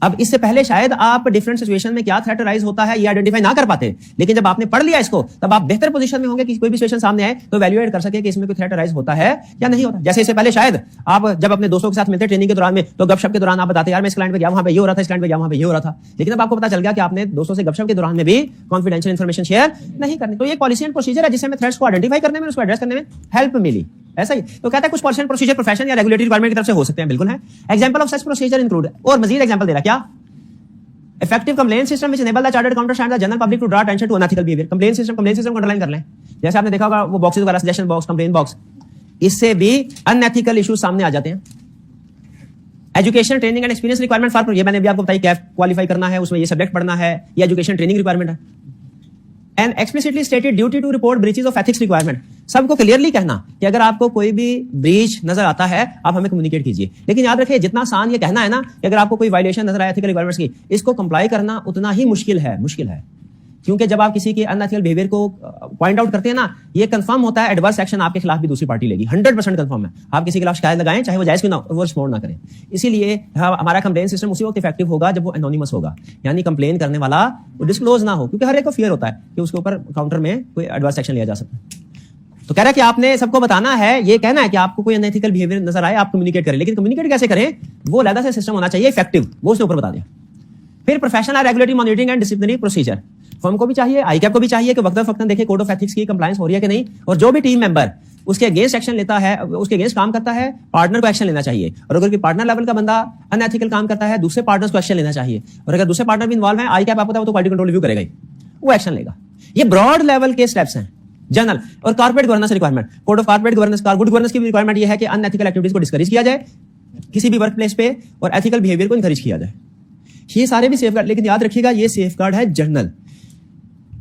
अब इससे पहले शायद आप डिफरेंट सिचुएशन में क्या थ्रेट राइज होता है ये आइडेंटिफाई ना कर पाते, लेकिन जब आपने पढ़ लिया इसको, तब आप बेहतर पोजीशन में होंगे कि कोई भी सिचुएशन सामने आए तो वैल्यूएट कर सके कि इसमें कोई थ्रेट राइज होता है या नहीं होता। जैसे इससे पहले शायद आप जब अपने दोस्तों के साथ मिलते ट्रेनिंग के दौरान में, तो गपशप के दौरान आप बताते यार मैं इस क्लाइंट पे गया, वहां पे ये हो रहा था, इस क्लाइंट पे गया, वहां पे ये हो रहा था। लेकिन अब आपको पता चल गया कि आपने दोस्तों से गपशप के दौरान में भी कॉन्फिडेंशियल इन्फॉर्मेशन शेयर नहीं करनी। तो ये पॉलिसी एंड प्रोसीजर है जिससे हमें थ्रेट्स को आइडेंटिफाई करने में, उसको एड्रेस करने में हेल्प मिली। ऐसा ही तो कहता है कुछ पॉलिसी एंड प्रोसीजर प्रोफेशन या रेगुलेटरी रिक्वायरमेंट की तरफ से हो सकते हैं, बिल्कुल है। Example of such procedure include, और मजीद एग्जांपल दे रहा क्या, effective complaint system which enable the chartered accountant and the general public to draw attention to unethical behavior। complaint system को अंडरलाइन कर लें, जैसे आपने देखा होगा वो बॉक्सेस वगैरह, सजेशन बॉक्स, कंप्लेन बॉक्स, इससे भी अनएथिकल इश्यूज सामने आ जाते हैं। Education training and experience requirement for, ये मैंने भी आपको बताई, कैफ क्वालिफाई करना है, उसमें ये सब्जेक्ट पढ़ना है, ये एजुकेशन ट्रेनिंग रिक्वायरमेंट है। And explicitly stated duty to report breaches of ethics requirement, सबको क्लियरली कहना कि अगर आपको कोई भी ब्रीच नजर आता है आप हमें कम्युनिकेट कीजिए। लेकिन याद रखिए जितना आसान ये कहना है ना कि अगर आपको कोई वायलेशन नजर आया एथिकल रिक्वायरमेंट्स की, इसको कंप्लाई करना उतना ही मुश्किल है। क्योंकि जब आप किसी के अनएथिकल बिहेवियर को पॉइंट आउट करते हैं ना, ये कंफर्म होता है एडवर्स एक्शन आपके खिलाफ भी दूसरी पार्टी लेगी, 100% कंफर्म है। आप किसी के खिलाफ शिकायत लगाएं, चाहे वो जायज क्यों ना, वो रिस्पॉन्ड ना करें। इसीलिए हमारा कंप्लेन सिस्टम उसी वक्त इफेक्टिव होगा जब वो एनोनिमस होगा, यानी कंप्लेन करने वाला डिस्क्लोज ना हो, क्योंकि हर एक को फियर होता है कि उसके ऊपर काउंटर में कोई एडवर्स एक्शन लिया जा सकता है। तो कह रहा है कि आपने सबको बताना है, ये कहना है कि आपको कोई अनएथिकल बिहेवियर नजर आए आप कम्युनिकेट करें, लेकिन कम्युनिकेट कैसे करें, वो अलग से सिस्टम होना चाहिए इफेक्टिव, वो उसने ऊपर बता दिया। फिर professional regulatory monitoring and disciplinary procedure, firm को भी चाहिए, आईकैप को भी चाहिए कि वक्त देखे कोड ऑफ एथिक्स की कंप्लायंस हो रही है कि नहीं, और जो भी टीम मेंबर उसके अगेंस्ट एक्शन लेता है, उसके अगेंस्ट काम करता है, पार्टनर को एक्शन लेना चाहिए। और अगर पार्टनर लेवल का बंदा अनएथिकल काम करता है, दूसरे पार्टनर्स को एक्शन लेना चाहिए। और अगर दूसरे पार्टनर भी इन्वॉल्व है, आईकैप आपको पता है वो तो क्वालिटी कंट्रोल रिव्यू करेगा ही, वो एक्शन लेगा। ये ब्रॉड लेवल के स्टेप्स हैं। जनरल और corporate governance requirement, code of corporate governance, good governance की रिक्वायरमेंट ये है कि अनएथिकल एक्टिविटीज को डिस्करेज किया जाए किसी भी वर्क प्लेस पे, और एथिकल बिहेवियर को इंकरेज किया जाए। ये सारे भी सेफगार्ड, लेकिन याद रखिएगा ये सेफगार्ड है जनरल।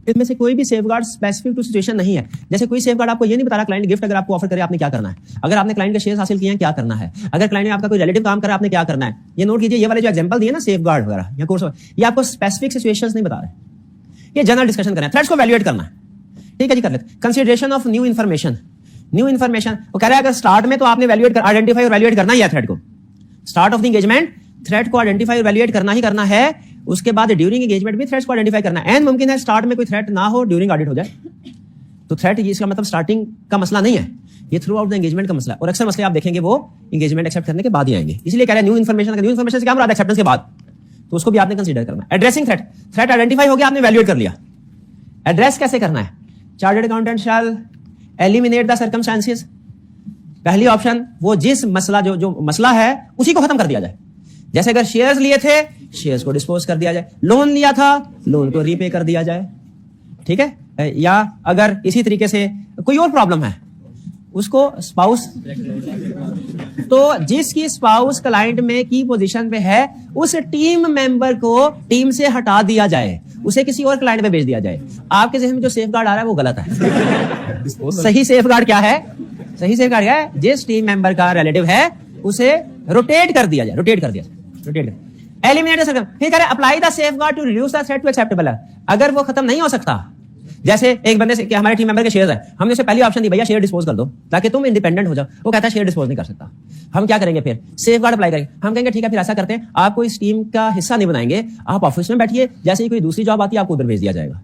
इसमें से कोई भी सेफगार्ड स्पेसिफिक टू सिचुएशन नहीं है। जैसे कोई सेफगार्ड आपको ये नहीं बता रहा क्लाइंट गिफ्ट अगर आपको ऑफर करे आपने क्या करना है, अगर आपने क्लाइंट के शेयर हासिल किए हैं क्या करना है, अगर क्लाइंट ने आपका कोई रिलेटिव काम करा आपने क्या करना है। ये नोट कीजिए, ये वाले जो एग्जांपल दिए ना सेफगार्ड वगैरह या कोर्स, ये आपको स्पेसिफिक सिचुएशंस नहीं बता रहे, ये जनरल डिस्कशन कर रहे हैं। थ्रेट्स को वैल्यूएट करना है, ठीक है जी, कर लेते। Consideration of new information, new information वो कह रहा है अगर स्टार्ट में तो आपने वैल्यूएट कर आइडेंटिफाई और वैल्यूएट करना ही है थ्रेट को, start of the engagement threat को आइडेंटिफाई और वैल्यूएट करना ही करना है। उसके बाद ड्यूरिंग एंगेजमेंट भी थ्रेट्स को आइडेंटिफाई करना है। एंड मुमकिन है स्टार्ट में कोई थ्रेट ना हो, ड्यूरिंग ऑडिट हो जाए, तो थ्रेट इसका मतलब स्टार्टिंग का मसला नहीं है, ये थ्रू आउट द एंगेजमेंट का मसला है। और अक्सर मसले आप देखेंगे वो एंगेजमेंट एक्सेप्ट करने के बाद ही आएंगे, इसलिए कह रहे हैं न्यू इन्फॉर्मेशन। न्यू इन्फॉर्मेशन से क्या मुराद है, एक्सेप्टेंस के बाद, तो उसको भी आपने कंसीडर करना है। एड्रेसिंग थ्रेट, थ्रेट आइडेंटिफाई हो गया, आपने वैल्यूएट कर लिया। एड्रेस कैसे करना है, chartered accountant shell eliminate the circumstances. पहली ऑप्शन वो जिस मसला जो मसला है उसी को खत्म कर दिया जाए। जैसे अगर शेयर्स लिए थे शेयर्स को डिस्पोज कर दिया जाए, लोन लिया था लोन को रीपे कर दिया जाए, ठीक है। या अगर इसी तरीके से कोई और प्रॉब्लम है उसको स्पाउस, तो जिसकी स्पाउस क्लाइंट में की पोजीशन पे है उस टीम मेंबर को टीम से हटा दिया जाए, उसे किसी और क्लाइंट पे भेज दिया जाए। आपके जहन में जो सेफगार्ड आ रहा है वो गलत है। सही सेफगार्ड क्या है, सही सेफगार्ड क्या है, जिस टीम मेंबर का रिलेटिव है उसे रोटेट कर दिया जाए, रोटेट कर दिया जाए, रोटेट कर एलिमिनेट सर्कम। फिर कह रहे apply the safeguard to reduce the threat to acceptable. अगर वो खत्म नहीं हो सकता, जैसे एक बंदे से कि हमारे टीम मेंबर के शेयर्स है, हमने उसे पहली ऑप्शन दी भैया शेयर डिस्पोज कर दो ताकि तुम इंडिपेंडेंट हो जाओ, वो कहता है शेयर डिस्पोज नहीं कर सकता। हम क्या करेंगे फिर, सेफगार्ड अप्लाई करेंगे। हम कहेंगे ठीक है फिर ऐसा करते हैं, आपको इस टीम का हिस्सा नहीं बनाएंगे, आप ऑफिस में बैठिए, जैसे ही कोई दूसरी जॉब आती है आपको उधर भेज दिया जाएगा।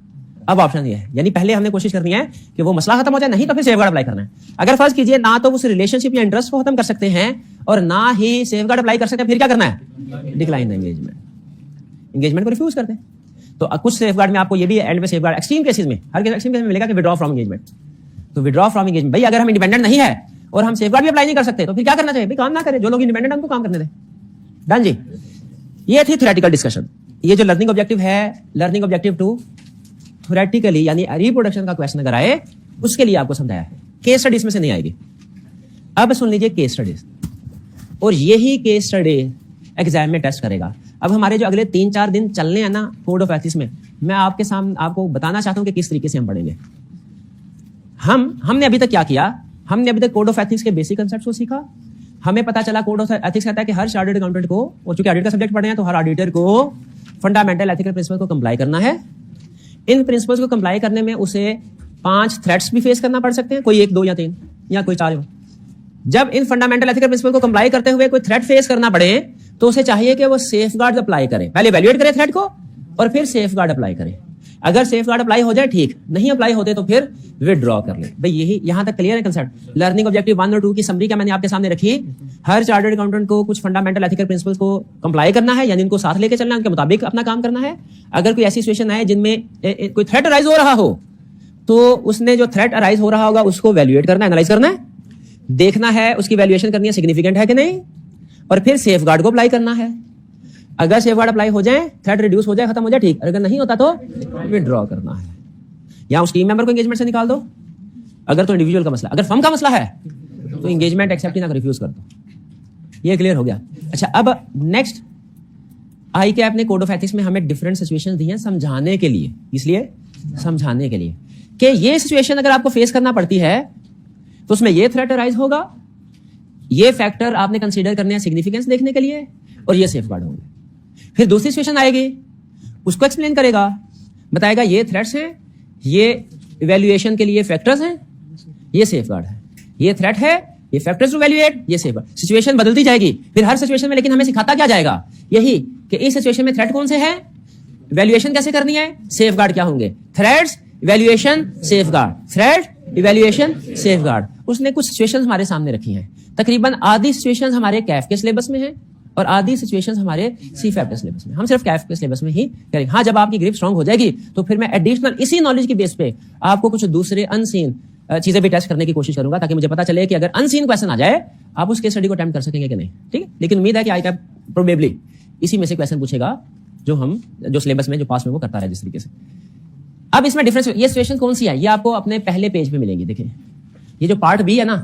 अब ऑप्शन ये है, यानी पहले हमने कोशिश करनी है कि वो मसला खत्म हो जाए, नहीं तो फिर सेफगार्ड अप्लाई करना है। अगर फर्ज कीजिए ना तो उस रिलेशनशिप या इंटरेस्ट को खत्म कर सकते हैं और ना ही सेफगार्ड अप्लाई कर सकते हैं, फिर क्या करना है, डिक्लाइन एंगेजमेंट, एंगेजमेंट को रिफ्यूज करते हैं। तो कुछ सेफगार्ड में आपको ये भी एंड में सेफगार्ड एक्सट्रीम केसेस में, हर एक्सट्रीम केस में मिलेगा कि विड्रॉ फ्रॉम एंगेजमेंट। तो विड्रॉ फ्रॉम एंगेजमेंट, भाई अगर हम इंडिपेंडेंट नहीं है और हम सेफगार्ड भी अप्लाई नहीं कर सकते तो फिर क्या करना चाहिए, भाई काम ना करें, जो लोग इंडिपेंडेंट हैं उनको काम करने दें। डन जी, ये थी थ्योरेटिकल डिस्कशन। ये जो लर्निंग ऑब्जेक्टिव है, लर्निंग ऑब्जेक्टिव 2 थ्योरेटिकली यानी रिप्रोडक्शन का क्वेश्चन अगर आए उसके लिए आपको समझाया है। केस स्टडीज में से नहीं आएगी। अब सुन लीजिए केस स्टडीज, और यही केस स्टडी एग्जाम में टेस्ट करेगा। अब हमारे जो अगले 3-4 दिन चलने हैं ना कोड ऑफ एथिक्स में, मैं आपके सामने आपको बताना चाहता हूं कि किस तरीके से हम पढ़ेंगे। हमने अभी तक क्या किया, हमने अभी तक कोड ऑफ एथिक्स के बेसिक कांसेप्ट्स को सीखा। हमें पता चला कोड ऑफ एथिक्स कहता है कि हर चार्टर्ड अकाउंटेंट को, और चूंकि ऑडिट का सब्जेक्ट पढ़े हैं तो हर ऑडिटर को फंडामेंटल एथिकल प्रिंसिपल को कंप्लाई करना है। इन प्रिंसिपल्स को कंप्लाई करने में उसे 5 थ्रेट्स भी फेस करना पड़ सकते हैं, कोई 1, 2 या 3 या कोई 4। जब इन फंडामेंटल एथिकल प्रिंसिपल को कंप्लाई करते हुए कोई थ्रेट फेस करना पड़े तो उसे चाहिए कि वो सेफगार्ड अप्लाई करे, पहले इवैल्यूएट करे थ्रेट को और फिर सेफगार्ड अप्लाई करे। अगर सेफगार्ड अप्लाई हो जाए ठीक, नहीं अप्लाई होते तो फिर विड्रॉ कर ले। भाई यही यहां तक क्लियर है कंसेप्ट। लर्निंग ऑब्जेक्टिव 1 और 2 की समरी क्या मैंने आपके सामने रखी। हर चार्टर्ड अकाउंटेंट को कुछ फंडामेंटल एथिकल प्रिंसिपल्स को कंप्लाई करना है, यानी इनको साथ लेके चलना है, उनके मुताबिक अपना काम करना है। अगर कोई ऐसी सिचुएशन है जिनमें कोई थ्रेट अराइज हो रहा हो तो उसने जो थ्रेट अराइज हो रहा होगा उसको वैल्यूएट करना है, एनालाइज करना है, देखना है उसकी वैल्यूएशन करनी है सिग्निफिकेंट है कि नहीं, और फिर सेफगार्ड को अप्लाई करना है। अगर सेफगार्ड अप्लाई हो जाए, थ्रेट रिड्यूस हो जाए, खत्म हो जाए ठीक, अगर नहीं होता तो विड्रॉ करना है, या उस टीम मेंबर को एंगेजमेंट से निकाल दो। अगर तो इंडिविजुअल का मसला, अगर फर्म का मसला है तो एंगेजमेंट एक्सेप्ट ना रिफ्यूज कर दो। ये क्लियर हो गया। अच्छा, अब नेक्स्ट आई के अपने कोड ऑफ एथिक्स में हमें डिफरेंट सिचुएशंस दी हैं समझाने के लिए, इसलिए समझाने के लिए कि ये सिचुएशन अगर आपको फेस करना पड़ती है तो उसमें ये थ्रेट अराइज होगा, ये फैक्टर आपने कंसीडर करने हैं सिग्निफिकेंस देखने के लिए, और ये सेफगार्ड होंगे। फिर दूसरी सिचुएशन आएगी, उसको एक्सप्लेन करेगा, बताएगा ये थ्रेट्स हैं, ये इवैल्यूएशन के लिए फैक्टर्स हैं, ये सेफगार्ड है, ये थ्रेट है, ये फैक्टर्स टू इवैल्यूएट, ये सेफगार्ड। सिचुएशन बदलती जाएगी फिर हर सिचुएशन में, लेकिन हमें सिखाता क्या जाएगा, यही कि इस सिचुएशन में थ्रेट कौन से है, इवैल्यूएशन कैसे करनी है, सेफगार्ड क्या होंगे, threats, evaluation, safeguard, threat, evaluation, safeguard. उसने कुछ सिचुएशंस हमारे सामने रखी हैं। तकरीबन आधी सिचुएशंस हमारे कैफ के सिलेबस में है और आधी सिचुएशंस हमारे सीफैप के सिलेबस में। हम सिर्फ कैफ के सिलेबस में ही करेंगे। हाँ, जब आपकी ग्रिप स्ट्रांग हो जाएगी तो फिर मैं एडिशनल इसी नॉलेज की बेस पे आपको कुछ दूसरे अनसीन चीजें भी टेस्ट करने की कोशिश करूंगा, ताकि मुझे पता चले कि अगर अनसीन क्वेश्चन आ जाए आप उस केस स्टडी को अटेम्प्ट कर सकेंगे कि नहीं। ठीक है, लेकिन उम्मीद है कि आईकैप प्रोबेबली इसी में से क्वेश्चन पूछेगा जो सिलेबस में जो पास में वो करता है जिस तरीके से। अब इसमें डिफरेंस, ये सिचुएशन कौन सी है, ये आपको अपने पहले पेज पे मिलेंगी। देखिए ये जो पार्ट बी है ना,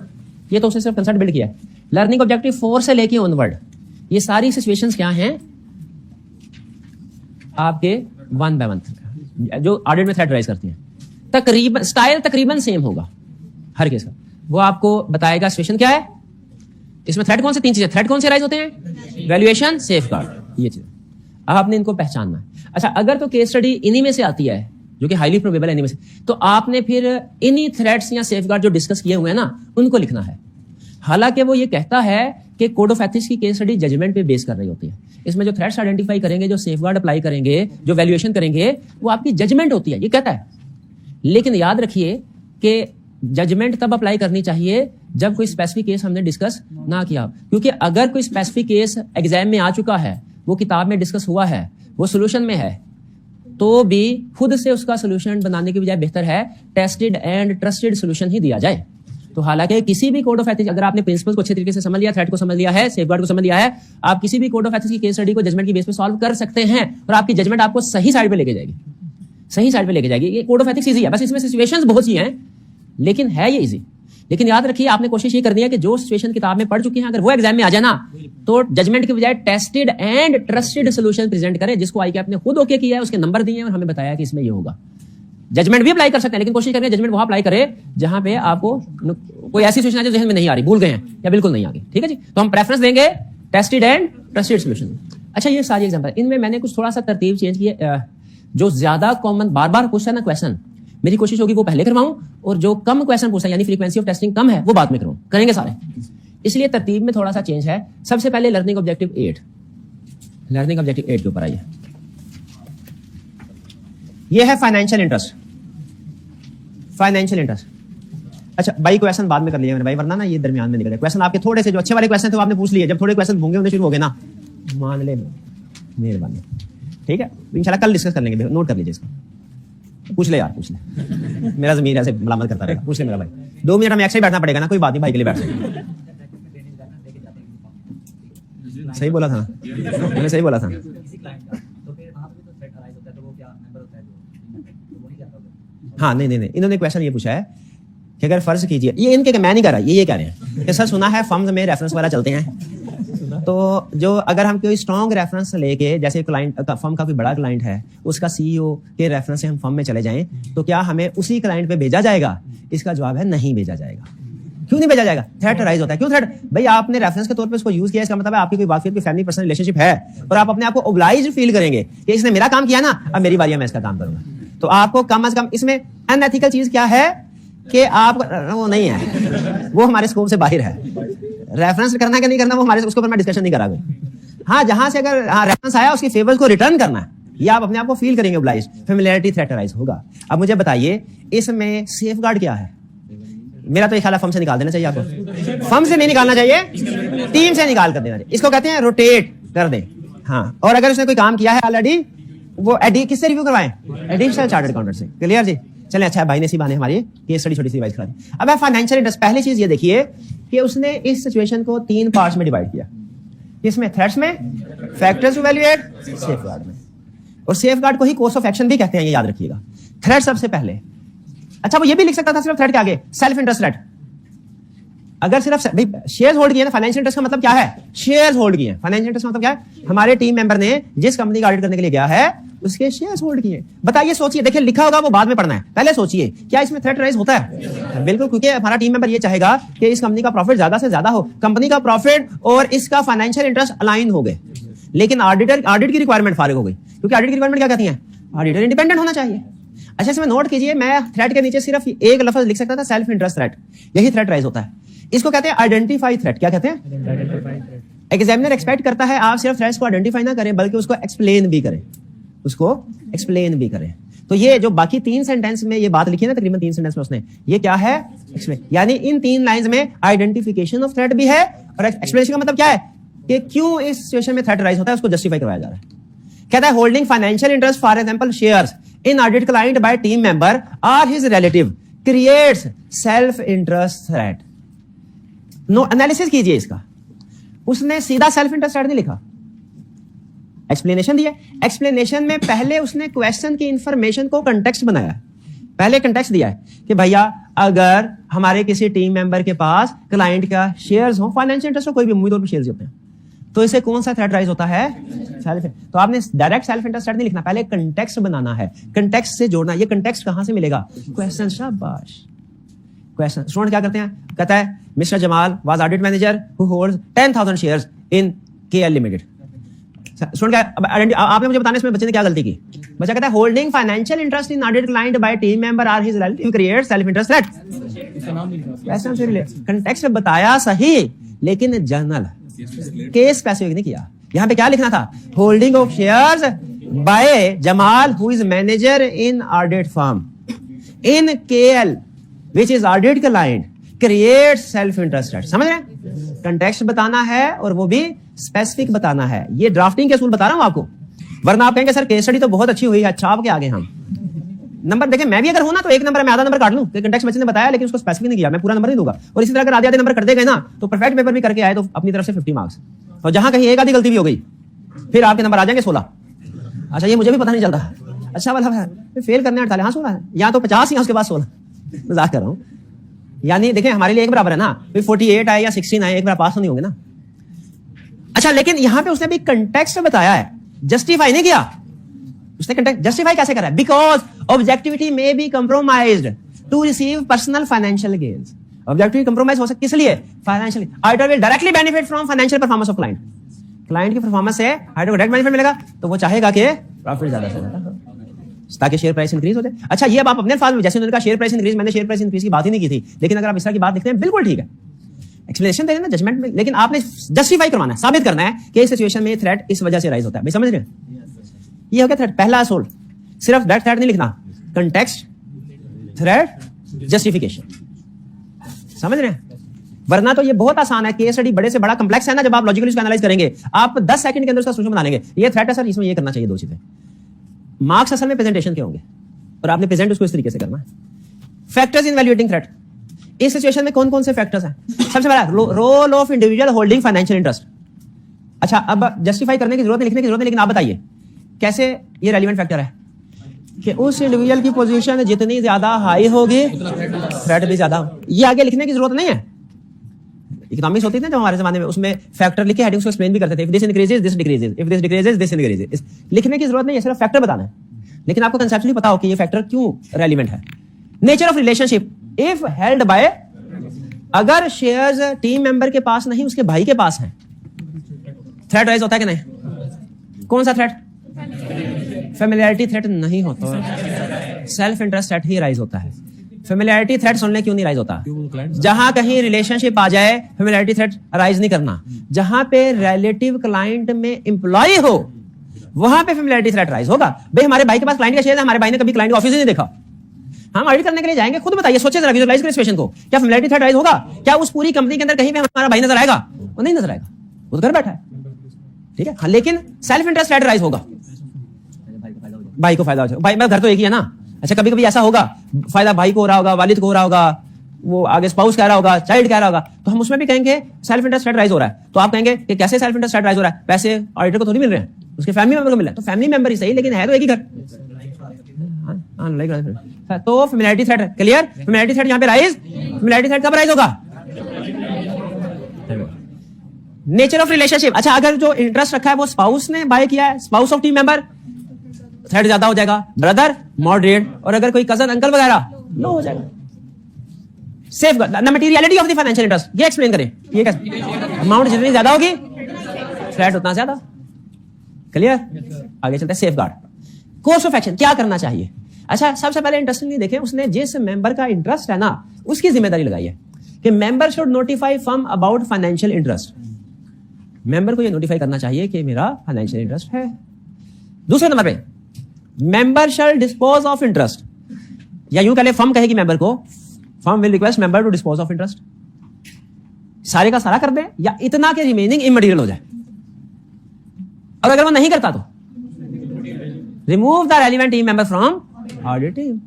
ये तो उसने सिर्फ कंसेप्ट बिल्ड किया है। लर्निंग ऑब्जेक्टिव 4 से लेके ऑनवर्ड ये सारी सिचुएशंस क्या हैं आपके 1 by 1 जो ऑडिट में थ्रेट राइज करती हैं, तकरीबन स्टाइल तकरीबन सेम होगा हर केस का। वो आपको बताएगा सिचुएशन क्या है, इसमें थ्रेट कौन से, 3 चीजें थ्रेट कौन से राइज होते हैं, वैल्यूएशन, सेफगार्ड, ये चीज आपने इनको पहचानना है। अच्छा, अगर तो केस स्टडी इन्हीं में से आती है जो कि हाईली प्रोबेबल है इन्हीं में से, तो आपने फिर इन्हीं थ्रेट्स या सेफगार्ड जो डिस्कस किए हुए हैं ना उनको लिखना है। हालांकि वो ये कहता है कि कोड ऑफ एथिक्स की केस स्टडी जजमेंट पे बेस कर रही होती है। इसमें जो थ्रेट्स आइडेंटिफाई करेंगे, जो सेफगार्ड अप्लाई करेंगे, जो वैल्यूएशन करेंगे, वो आपकी जजमेंट होती है, ये कहता है। लेकिन याद रखिए कि जजमेंट तब अप्लाई करनी चाहिए जब कोई स्पेसिफिक केस हमने डिस्कस ना किया, क्योंकि अगर कोई स्पेसिफिक केस एग्जाम में आ चुका है, वो किताब में डिस्कस हुआ है, वो सोल्यूशन में है, तो भी खुद से उसका सोल्यूशन बनाने की बजाय बेहतर है टेस्टेड एंड ट्रस्टेड सोल्यूशन ही दिया जाए। तो हालांकि किसी भी कोड ऑफ एथिक्स, अगर आपने प्रिंसिपल्स को अच्छे तरीके से समझ लिया, थ्रेट को समझ लिया है, सेफगार्ड को समझ लिया है, आप किसी भी कोड ऑफ एथिक्स की केस स्टडी को जजमेंट की बेस पे सॉल्व कर सकते हैं और आपकी जजमेंट आपको सही साइड पे लेके जाएगी, सही साइड पे लेके जाएगी। ये कोड ऑफ एथिक्स इजी है, बस इसमें सिचुएशंस बहुत सी हैं, लेकिन है ये इजी। लेकिन याद रखिए आपने कोशिश ये करनी है कि जो सिचुएशन किताब में पढ़ चुके हैं अगर वो एग्जाम में आ जाए ना, तो जजमेंट के बजाय tested and trusted solution present करें, जिसको आई के आपने खुद ओके किया है, उसके नंबर दिए हैं और हमें बताया कि इसमें ये होगा। जजमेंट भी अप्लाई कर सकते हैं, लेकिन कोशिश करें जजमेंट वहां अप्लाई करें जहां पे आपको कोई ऐसी सिचुएशन है जो जहन में नहीं आ रही, भूल गए हैं या बिल्कुल नहीं आ गई। ठीक है जी, तो हम प्रेफरेंस देंगे टेस्टेड एंड ट्रस्टेड सोल्यूशन। अच्छा, ये सारी एग्जांपल, इनमें मैंने कुछ थोड़ा सा तरतीब चेंज की है। जो ज्यादा कॉमन बार बार पूछता है ना क्वेश्चन, मेरी कोशिश होगी वो पहले करवाऊं, और जो कम क्वेश्चन पूछता है यानी फ्रीक्वेंसी ऑफ टेस्टिंग कम है वो बाद में करेंगे सारे। इसलिए तरतीब में थोड़ा सा चेंज है। सबसे पहले लर्निंग ऑब्जेक्टिव 8, लर्निंग ऑब्जेक्टिव 8 के ऊपर आइए। ये है फाइनेंशियल इंटरेस्ट, फाइनेंशियल इंटरेस्ट। अच्छा भाई, क्वेश्चन बाद में कर लिया मेरे भाई, वरना ना ये दरमियान में निकले क्वेश्चन। आपके थोड़े से जो अच्छे वाले क्वेश्चन थे वो आपने पूछ लिए, जब थोड़े क्वेश्चन होंगे होने शुरू हो गए ना, मान ले मेहरबानी, ठीक है, इंशाल्लाह कल डिस्कस कर लेंगे, नोट कर लीजिए इसको। पूछ ले यार, पूछ ले, मेरा ज़मीर ऐसे मलामत करता रहेगा, पूछ ले मेरा भाई। 2 मिनट हमें एक्स्ट्रा बैठना पड़ेगा ना, कोई बात नहीं, भाई के लिए बैठ सकते। सही बोला था, मैंने सही बोला था। हाँ नहीं, इन्होंने क्वेश्चन ये पूछा है कि अगर फर्ज कीजिए, ये इनके मैं नहीं कर रहा, ये कह रहे हैं कि सर सुना है फर्म्स में रेफरेंस वगैरह चलते हैं, तो जो अगर हम कोई स्ट्रॉन्ग रेफरेंस लेके, जैसे क्लाइंट फर्म का कोई बड़ा क्लाइंट है, उसका सीईओ के रेफरेंस से हम फर्म में चले जाएं, तो क्या हमें उसी क्लाइंट पे भेजा जाएगा? इसका जवाब है नहीं भेजा जाएगा। क्यों नहीं भेजा जाएगा? थ्रेट राइज होता है। क्यों थ्रेट? भाई आपने रेफरेंस के तौर पे उसको यूज किया, इसका मतलब है आपकी कोई वाकई कोई फैमिली पर्सनल रिलेशनशिप है और आप अपने आप को ओब्लाइज फील करेंगे कि इसने मेरा काम किया ना, अब मेरी बारी है, मैं इसका काम करूंगा। तो आपको कम से कम इसमें अनएथिकल चीज क्या है कि आप वो नहीं है, वो हमारे स्कोप से बाहर है। रेफरेंस करना कि नहीं करना वो हमारे, उसके ऊपर मैं डिस्कशन नहीं करा। हाँ, जहां से अगर रेफरेंस आया उसके फेवर्स को रिटर्न करना है, ये आप अपने आप को फील करेंगे ओब्लाइज, फेमिलियरिटी थ्रेट राइज होगा। अब मुझे बताइए इसमें सेफगार्ड क्या है? मेरा तो एक ख्याल है फर्म से निकाल देना चाहिए आपको। फर्म से नहीं निकालना चाहिए, टीम से निकाल कर देना चाहिए। इसको कहते हैं रोटेट कर दे। हाँ, और अगर उसने कोई काम किया है ऑलरेडी, वो किससे रिव्यू करवाएं? एडिशनल चार्टर्ड अकाउंटेंट से। क्लियर जी? चलें, अच्छा भाई ने सी बाने हमारी केस स्टडी छोटी सी रिवाइज करा दी। अब है फाइनेंशियल इंटरेस्ट। पहली चीज ये देखिए कि उसने इस सिचुएशन को 3 पार्ट्स में डिवाइड किया। इसमें थ्रेट्स में, फैक्टर्स टू इवैल्यूएट, सेफगार्ड में। और सेफगार्ड को ही कोर्स ऑफ एक्शन भी कहते हैं, ये याद रखिएगा। थ्रेट सबसे पहले। अच्छा, वो ये भी लिख सकता था सिर्फ थ्रेट के आगे सेल्फ इंटरेस्ट थ्रेट। अगर सिर्फ भाई शेयर्स होल्ड किए ना, फाइनेंशियल इंटरेस्ट का मतलब क्या है? शेयर्स होल्ड किए। फाइनेंशियल इंटरेस्ट का मतलब क्या है? हमारे टीम मेंबर ने जिस कंपनी का ऑडिट करने के लिए गया है उसके शेयर्स होल्ड किए। बताइए, सोचिए, देखिए लिखा होगा वो बाद में पढ़ना है, पहले सोचिए क्या इसमें थ्रेट राइज होता है? बिल्कुल, क्योंकि हमारा टीम मेंबर ये चाहेगा कि इस कंपनी का प्रॉफिट ज्यादा से ज्यादा हो, कंपनी का प्रॉफिट और इसका फाइनेंशियल इंटरेस्ट अलाइन हो गए। लेकिन ऑडिट की रिक्वायरमेंट फारिग हो गई, क्योंकि ऑडिट की रिक्वायरमेंट क्या कहती है? ऑडिटर इंडिपेंडेंट होना चाहिए। अच्छा, इसमें नोट कीजिए, मैं थ्रेट के नीचे सिर्फ एक लफ्ज लिख सकता था, सेल्फ इंटरेस्ट थ्रेट। यही थ्रेट राइज होता है। इसको कहते हैं आइडेंटिफाई थ्रेट। क्या कहते हैं? एग्जामिनर एक्सपेक्ट करता है आप सिर्फ थ्रेट्स को आइडेंटिफाई ना करें, बल्कि उसको एक्सप्लेन भी करें, उसको एक्सप्लेन भी करें। तो ये जो बाकी 3 सेंटेंस में ये बात लिखी है ना, तकरीबन 3 सेंटेंस में उसने, ये क्या है? एक्सप्लेन। यानी इन 3 लाइंस में आइडेंटिफिकेशन ऑफ थ्रेट भी है और एक्सप्लेनेशन का मतलब क्या है कि क्यों इस सिचुएशन में थ्रेट राइज होता है, उसको जस्टिफाई करवाया जा रहा है। कहता है holding financial interest, for example shares in audit client by team member और his relative creates self interest threat. No analysis कीजिए इसका। उसने सीधा सेल्फ इंटरेस्ट थ्रेट नहीं लिखा, एक्सप्लेनेशन दिया। एक्सप्लेनेशन में पहले उसने क्वेश्चन की इंफॉर्मेशन को कंटेक्स्ट बनाया, पहले कंटेक्स्ट दिया है कि भैया अगर हमारे किसी टीम मेंबर के पास क्लाइंट का शेयर्स हो, फाइनेंशियल इंटरेस्ट हो, कोई भी उम्मीद और शेयर्स होते हैं, तो इसे कौन सा थ्रेट राइज होता है? सेल्फ। तो आपने डायरेक्ट सेल्फ इंटरेस्ट थ्रेट नहीं लिखना, पहले कंटेक्स्ट बनाना है, कंटेक्स्ट से जोड़ना। ये कंटेक्स्ट कहां से मिलेगा? क्वेश्चन। शाबाश, क्वेश्चन। स्टूडेंट क्या करते हैं? कहता है mister Jamal was audit manager who holds 10,000 shares in KL limited. Student क्या, आपने मुझे बताना इसमें बच्चे ने क्या गलती की? बच्चा कहता है holding financial interest in audit client by team member or his relative create self interest threat. Context में बताया सही, लेकिन जनरल केस स्पेसिफिक नहीं किया। यहां पे क्या लिखना था? Holding of shares by Jamal who is manager in audit firm in KL which is audit client create self interest threat. समझ रहे हैं? कंटेक्स्ट बताना है और वो भी स्पेसिफिक बताना है। ये ड्राफ्टिंग के असूल बता रहा हूं आपको, वरना आप कहेंगे सर केस स्टडी तो बहुत अच्छी हुई है, अच्छा आपके आगे हम नंबर देखें। मैं भी अगर हूं ना तो एक नंबर मैं आधा नंबर काट लूं, कंटेक्स्ट बच्चे ने बताया लेकिन उसको स्पेसिफिक नहीं किया, मैं पूरा नंबर नहीं दूंगा। और इसी तरह अगर आधे नंबर कर दे गए ना तो परफेक्ट पेपर भी करके आए तो अपनी तरफ से 50 मार्क्स, और जहां कहीं एक आधी गलती भी हो गई फिर आपके नंबर आ जाएंगे 16। अच्छा ये मुझे भी पता नहीं चलता, अच्छा वाला है फेल करने 48, हाँ 16 है, या तो 50 या उसके बाद 16। मजाक कर रहा हूं। यानी देखें हमारे लिए एक बराबर है ना, 48 आए या 16 आए एक बार पास तो नहीं होंगे ना। अच्छा लेकिन यहां पे उसने भी कंटेक्स्ट बताया है, जस्टिफाई नहीं किया उसने। कंटेक्स्ट जस्टिफाई कैसे करा है? बिकॉज ऑब्जेक्टिविटी में be compromised to receive personal financial gains. Objectivity compromise हो सकती है इसलिए financial auditor will directly benefit from financial performance of client. Client की परफॉर्मेंस से ऑडिटर को डायरेक्ट बेनिफिट मिलेगा तो वो चाहेगा कि प्रॉफिट ज्यादा से ज्यादा ताकि शेयर प्राइस इंक्रीज हो जाए। अच्छा ये अब आप अपने अल्फाज में, जैसे उन्होंने कहा शेयर प्राइस इंक्रीज, मैंने शेयर प्राइस इंक्रीज की बात ही नहीं की थी, लेकिन अगर आप इस तरह की बात लिखते हैं बिल्कुल ठीक है, एक्सप्लेनेशन दे देना जजमेंट में, लेकिन आपने जस्टिफाई करवाना है, साबित करना है कि इस सिचुएशन में थ्रेट इस वजह से राइज होता है। भाई समझ रहे हैं? ये हो गया थ्रेट, पहला असोल्ट। सिर्फ दैट थ्रेट नहीं लिखना, कंटेक्स्ट, थ्रेट, जस्टिफिकेशन। समझ रहे हैं? वरना तो ये बहुत आसान है, केस स्टडी बड़े से बड़ा कंप्लेक्स है ना, जब आप लॉजिकली उसको एनालाइज करेंगे आप 10 सेकंड के अंदर उसका सोल्यूशन बना लेंगे। ये थ्रेट है सर, इसमें ये करना चाहिए, 2 चीजें। मार्क्स असल में प्रेजेंटेशन के होंगे और आपने प्रेजेंट उसको इस तरीके से करना है। फैक्टर्स इन वैल्यूएटिंग थ्रेट, इस सिचुएशन में कौन कौन से फैक्टर्स हैं? सबसे पहला role of individual holding financial interest. अच्छा अब जस्टिफाई करने की जरूरत नहीं, लिखने की जरूरत नहीं, लेकिन आप बताइए कैसे ये रेलिवेंट फैक्टर है कि उस इंडिविजुअल की पोजीशन जितनी ज्यादा हाई होगी थ्रेट भी ज्यादा। ये आगे लिखने की जरूरत नहीं है। इकोनॉमिक्स होती थी ना जब हमारे जमाने में, उसमें फैक्टर लिखे हेडिंग्स को एक्सप्लेन भी करते थे। If this increases this decreases, if this decreases this increases. लिखने की जरूरत नहीं है, सिर्फ फैक्टर बताना है, लेकिन आपको कंसेप्चुअली पता हो कि ये फैक्टर क्यों रेलिवेंट है। Nature of relationship, if held by, अगर शेयर्स टीम मेंबर के पास नहीं उसके भाई के पास है, थ्रेट राइज होता है कि नहीं? कौन सा थ्रेट? फेमिलियरिटी थ्रेट नहीं होता, सेल्फ इंटरेस्ट थ्रेट ही राइज होता है। फेमिलियरिटी थ्रेट सुनने क्यों नहीं राइज होता? जहां कहीं रिलेशनशिप आ जाए फेमिलियरिटी थ्रेट राइज नहीं करना। जहां पे रिलेटिव क्लाइंट में एम्प्लॉय हो वहां पे फेमिलियरिटी थ्रेट राइज होगा। भाई हमारे भाई के पास क्लाइंट का शेयर है, हमारे भाई ने कभी क्लाइंट ऑफिस ही नहीं देखा, हम ऑडिट करने के लिए जाएंगे, खुद बताइए, सोचे जरा, विजुअलाइज करें सिचुएशन को। क्या फेमिलियरिटी थ्रेट राइज होगा? क्या उस पूरी कंपनी के अंदर कहीं पे हमारा भाई नजर आएगा? वो नहीं नजर आएगा, वो तो घर बैठा है, ठीक है। हाँ, लेकिन सेल्फ इंटरेस्ट थ्रेट राइज होगा, भाई को फायदा हो जाएगा। भाई मैं घर तो एक ही है ना। अच्छा कभी कभी ऐसा होगा फायदा भाई को हो रहा होगा, वालिद को हो रहा होगा, वो आगे स्पाउस कह रहा होगा, चाइल्ड कह रहा होगा, तो हम उसमें भी कहेंगे सेल्फ इंटरेस्ट थ्रेट राइज हो रहा है। तो आप कहेंगे कि कैसे सेल्फ इंटरेस्ट थ्रेट राइज हो रहा है? पैसे ऑडिटर को थोड़ी मिल रहे हैं, उसके फैमिली मेंबर को मिल रहा है। तो फैमिली मेंबर ही सही, लेकिन है तो एक ही घर। तो familiarity threat clear. Familiarity threat यहां पे राइज, फेमिलियरिटी थ्रेट कब राइज होगा? नेचर ऑफ रिलेशनशिप, अच्छा अगर जो इंटरेस्ट रखा है वो स्पाउस ने बाय किया है, spouse of team member, threat ज्यादा हो जाएगा। ब्रदर मॉडरेट, और अगर कोई कजन अंकल वगैरह लो हो जाएगा। Safe the materiality of the financial interest, ये एक्सप्लेन करें। ये अमाउंट जितनी ज्यादा होगी थ्रेट उतना ज्यादा। क्लियर? आगे चलते हैं safe guard. Course of action, क्या करना चाहिए? अच्छा सबसे पहले इंटरेस्टिंगली देखें, उसने जिस मेंबर का इंटरेस्ट है ना उसकी जिम्मेदारी लगाई है कि member should notify firm about financial interest. Member को ये नोटिफाई करना चाहिए कि मेरा फाइनेंशियल इंटरेस्ट है। दूसरे नंबर पे member shall dispose of interest, या यूं कह ले फर्म कहेगी मेंबर को, firm will request member to dispose of interest. सारे का सारा कर दे या इतना के रिमेनिंग इमटेरियल हो जाए, और अगर वो नहीं करता तो remove the relevant team member from audit team.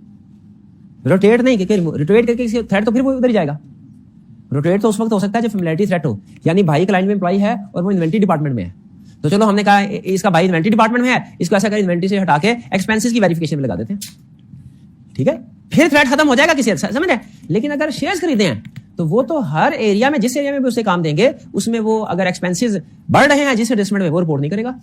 Rotate नहीं, क्योंकि रोटेट करके थ्रेट तो फिर वो उधर ही जाएगा। रोटेट तो उस वक्त हो सकता है जब फेमिलियरिटी थ्रेट हो, यानी भाई क्लाइंट में एम्प्लॉय है और वो इन्वेंटरी डिपार्टमेंट में है, तो चलो हमने कहा इसका भाई इन्वेंटरी डिपार्टमेंट में है, इसको ऐसा कर इन्वेंटरी से हटा के एक्सपेंसेस की वेरिफिकेशन में लगा देते हैं, ठीक है, फिर थ्रेट खत्म हो जाएगा किसी, समझ रहे? लेकिन अगर शेयर्स खरीदे हैं तो वो तो हर एरिया में, जिस एरिया में भी उसे काम देंगे उसमें वो अगर एक्सपेंसेस बढ़ रहे हैं जिस एडजस्टमेंट में, वो रिपोर्ट नहीं करेगा।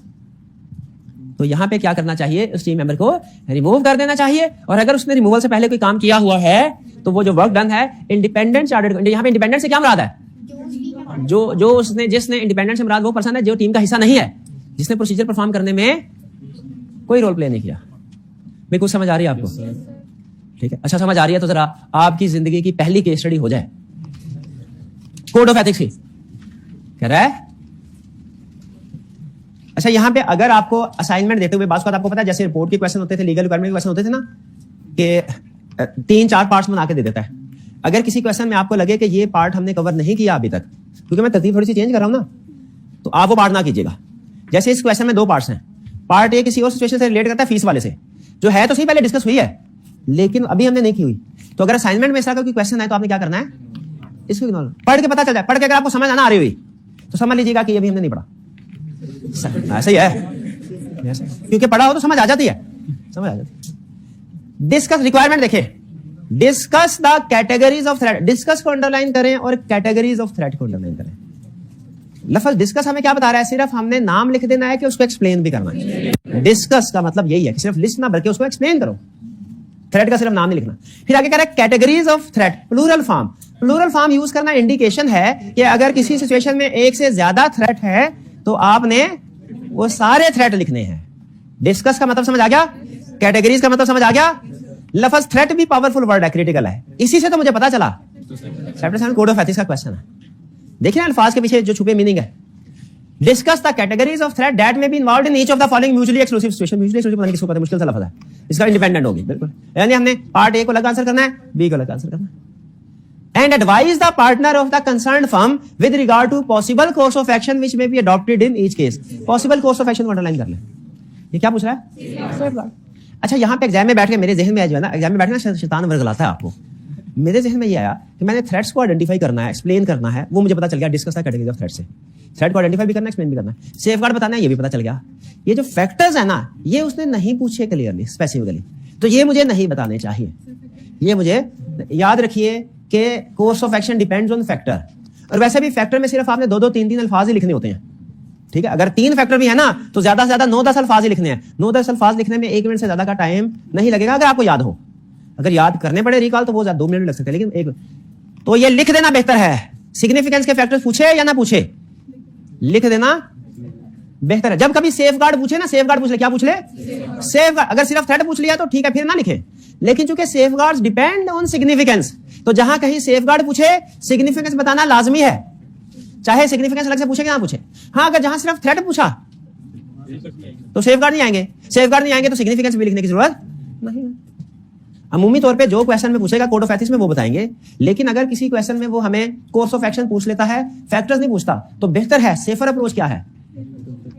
तो यहां पे क्या करना चाहिए, उस टीम मेंबर को रिमूव कर देना चाहिए। और अगर उसने रिमूवल से पहले कोई काम किया हुआ है तो वो जो वर्क डन है इंडिपेंडेंट चार्टर्ड, यहां पे इंडिपेंडेंट से क्या मुराद है, जो उसने, जिसने इंडिपेंडेंट से मुराद वो पर्सन है जो टीम का हिस्सा नहीं है, जिसने प्रोसीजर परफॉर्म करने में कोई रोल प्ले नहीं किया। मेरे कुछ समझ आ रही है आपको? ठीक है, अच्छा समझ आ रही है तो जरा आपकी जिंदगी की पहली केस स्टडी हो जाए कोड ऑफ एथिक्स की। कह रहा है अच्छा, यहां पे अगर आपको असाइनमेंट देते हुए बात आपको पता है, जैसे रिपोर्ट के क्वेश्चन होते थे, लीगल रिक्वायरमेंट के क्वेश्चन होते थे ना, कि 3-4 पार्ट्स बना के दे देता है। अगर किसी क्वेश्चन में आपको लगे कि ये पार्ट हमने कवर नहीं किया अभी तक, क्योंकि मैं तरतीब थोड़ी सी चेंज कर रहा हूं ना, तो आप वो पार्ट ना कीजिएगा। जैसे इस क्वेश्चन में 2 पार्ट्स हैं। पार्ट ए किसी और सिचुएशन से रिलेट करता है फीस वाले से, जो है तो सही पहले डिस्कस हुई है लेकिन अभी हमने नहीं की हुई। तो अगर असाइनमेंट में इस तरह का कोई क्वेश्चन है तो आपने क्या करना है, इसको इग्नोर, पढ़ के पता चल जाए। पढ़ के अगर आपको समझ आना आ रही हुई तो समझ लीजिएगा कि अभी हमने नहीं पढ़ा। ऐसा ही है, क्योंकि पढ़ा हो तो समझ आ जाती है, समझ आ जाती है। डिस्कस रिक्वायरमेंट देखिए, discuss the categories of threat, discuss को अंडरलाइन करें और कैटेगरीज ऑफ थ्रेट को अंडरलाइन करें। लफ्ज डिस्कस हमें क्या बता रहा है, सिर्फ हमने नाम लिख देना है कि उसको एक्सप्लेन भी करना है। डिस्कस का मतलब यही है कि सिर्फ लिस्ट ना भर के उसको एक्सप्लेन करो, थ्रेट का सिर्फ नाम नहीं लिखना। फिर आगे कह रहा है categories of threat, plural form. Plural form use करना इंडिकेशन है कि अगर किसी सिचुएशन में एक से ज्यादा थ्रेट है तो आपने वो सारे थ्रेट लिखने हैं। डिस्कस का मतलब समझ आ गया, कैटेगरीज का मतलब समझ आ गया। लफ्ज थ्रेट भी पावरफुल वर्ड है, क्रिटिकल है। इसी से तो मुझे पता चला चैप्टर 7 कोड ऑफ एथिक्स का क्वेश्चन है। देखिए ना अल्फाज के पीछे जो छुपे मीनिंग है। Discuss the categories of threat that may be involved in each of the following mutually exclusive situation. Mutually exclusive पता नहीं किसको पता है, मुश्किल सा लफ्ज है, इसका इंडिपेंडेंट होगी बिल्कुल। यानी हमने पार्ट ए को अलग आंसर करना है, बी को अलग आंसर करना है। And advise the partner of the concerned firm with regard to possible course of action which may be adopted in each case. Possible course of action को underline कर ले। ये क्या पूछ रहा है? अच्छा, यहाँ पे एग्जाम में बैठ के मेरे जहन में जो है ना, एग्जाम में बैठना शैतान वर्गलाता है आपको। मेरे जहन में ये आया कि मैंने थ्रेट्स को आइडेंटिफाई करना है, एक्सप्लेन करना है, वो मुझे पता चल गया। Discuss the category of threat से थ्रेट को आइडेंटिफाई भी करना है, एक्सप्लेन भी करना है, सेफगार्ड बताना है, ये भी पता चल गया। ये जो फैक्टर्स है ना, ये उसने नहीं पूछे क्लियरली स्पेसिफिकली, तो ये मुझे नहीं बताने चाहिए। ये मुझे याद रखिए कि course of action depends on factor. और वैसे भी फैक्टर में सिर्फ आपने 2-2, 3-3 अल्फाज ही लिखने होते हैं। ठीक है, अगर 3 फैक्टर भी है ना तो ज्यादा से ज्यादा 9-10 अल्फाज ही लिखने हैं। 9-10 अल्फाज लिखने में 1 मिनट से ज्यादा का टाइम नहीं लगेगा, अगर आपको याद हो। अगर याद करने पड़े रिकॉल तो वो 2 मिनट लग सकते हैं, लेकिन 1 तो ये लिख देना बेहतर है। सिग्निफिकेंस के फैक्टर्स पूछे या ना पूछे, लिख देना बेहतर है। जब कभी सेफगार्ड पूछे ना, सेफगार्ड पूछ ले, क्या पूछ ले, सेफगार्ड। अगर सिर्फ थ्रेट पूछ लिया तो ठीक है, फिर ना लिखे। लेकिन चूंकि सेफगार्ड्स डिपेंड ऑन सिग्निफिकेंस, तो जहां कहीं सेफगार्ड पूछे सिग्निफिकेंस बताना लाजमी है, चाहे सिग्निफिकेंस अलग से पूछे कि ना पूछे। हाँ, अगर जहां सिर्फ थ्रेट पूछा तो सेफगार्ड नहीं आएंगे, सेफगार्ड नहीं आएंगे तो सिग्निफिकेंस भी लिखने की जरूरत नहीं है। अमूमी तौर पे जो क्वेश्चन में पूछेगा कोड ऑफ एथिक्स में वो बताएंगे, लेकिन अगर किसी क्वेश्चन में वो हमें कोर्स ऑफ एक्शन पूछ लेता है, फैक्टर्स नहीं पूछता, तो बेहतर है, सेफर अप्रोच क्या है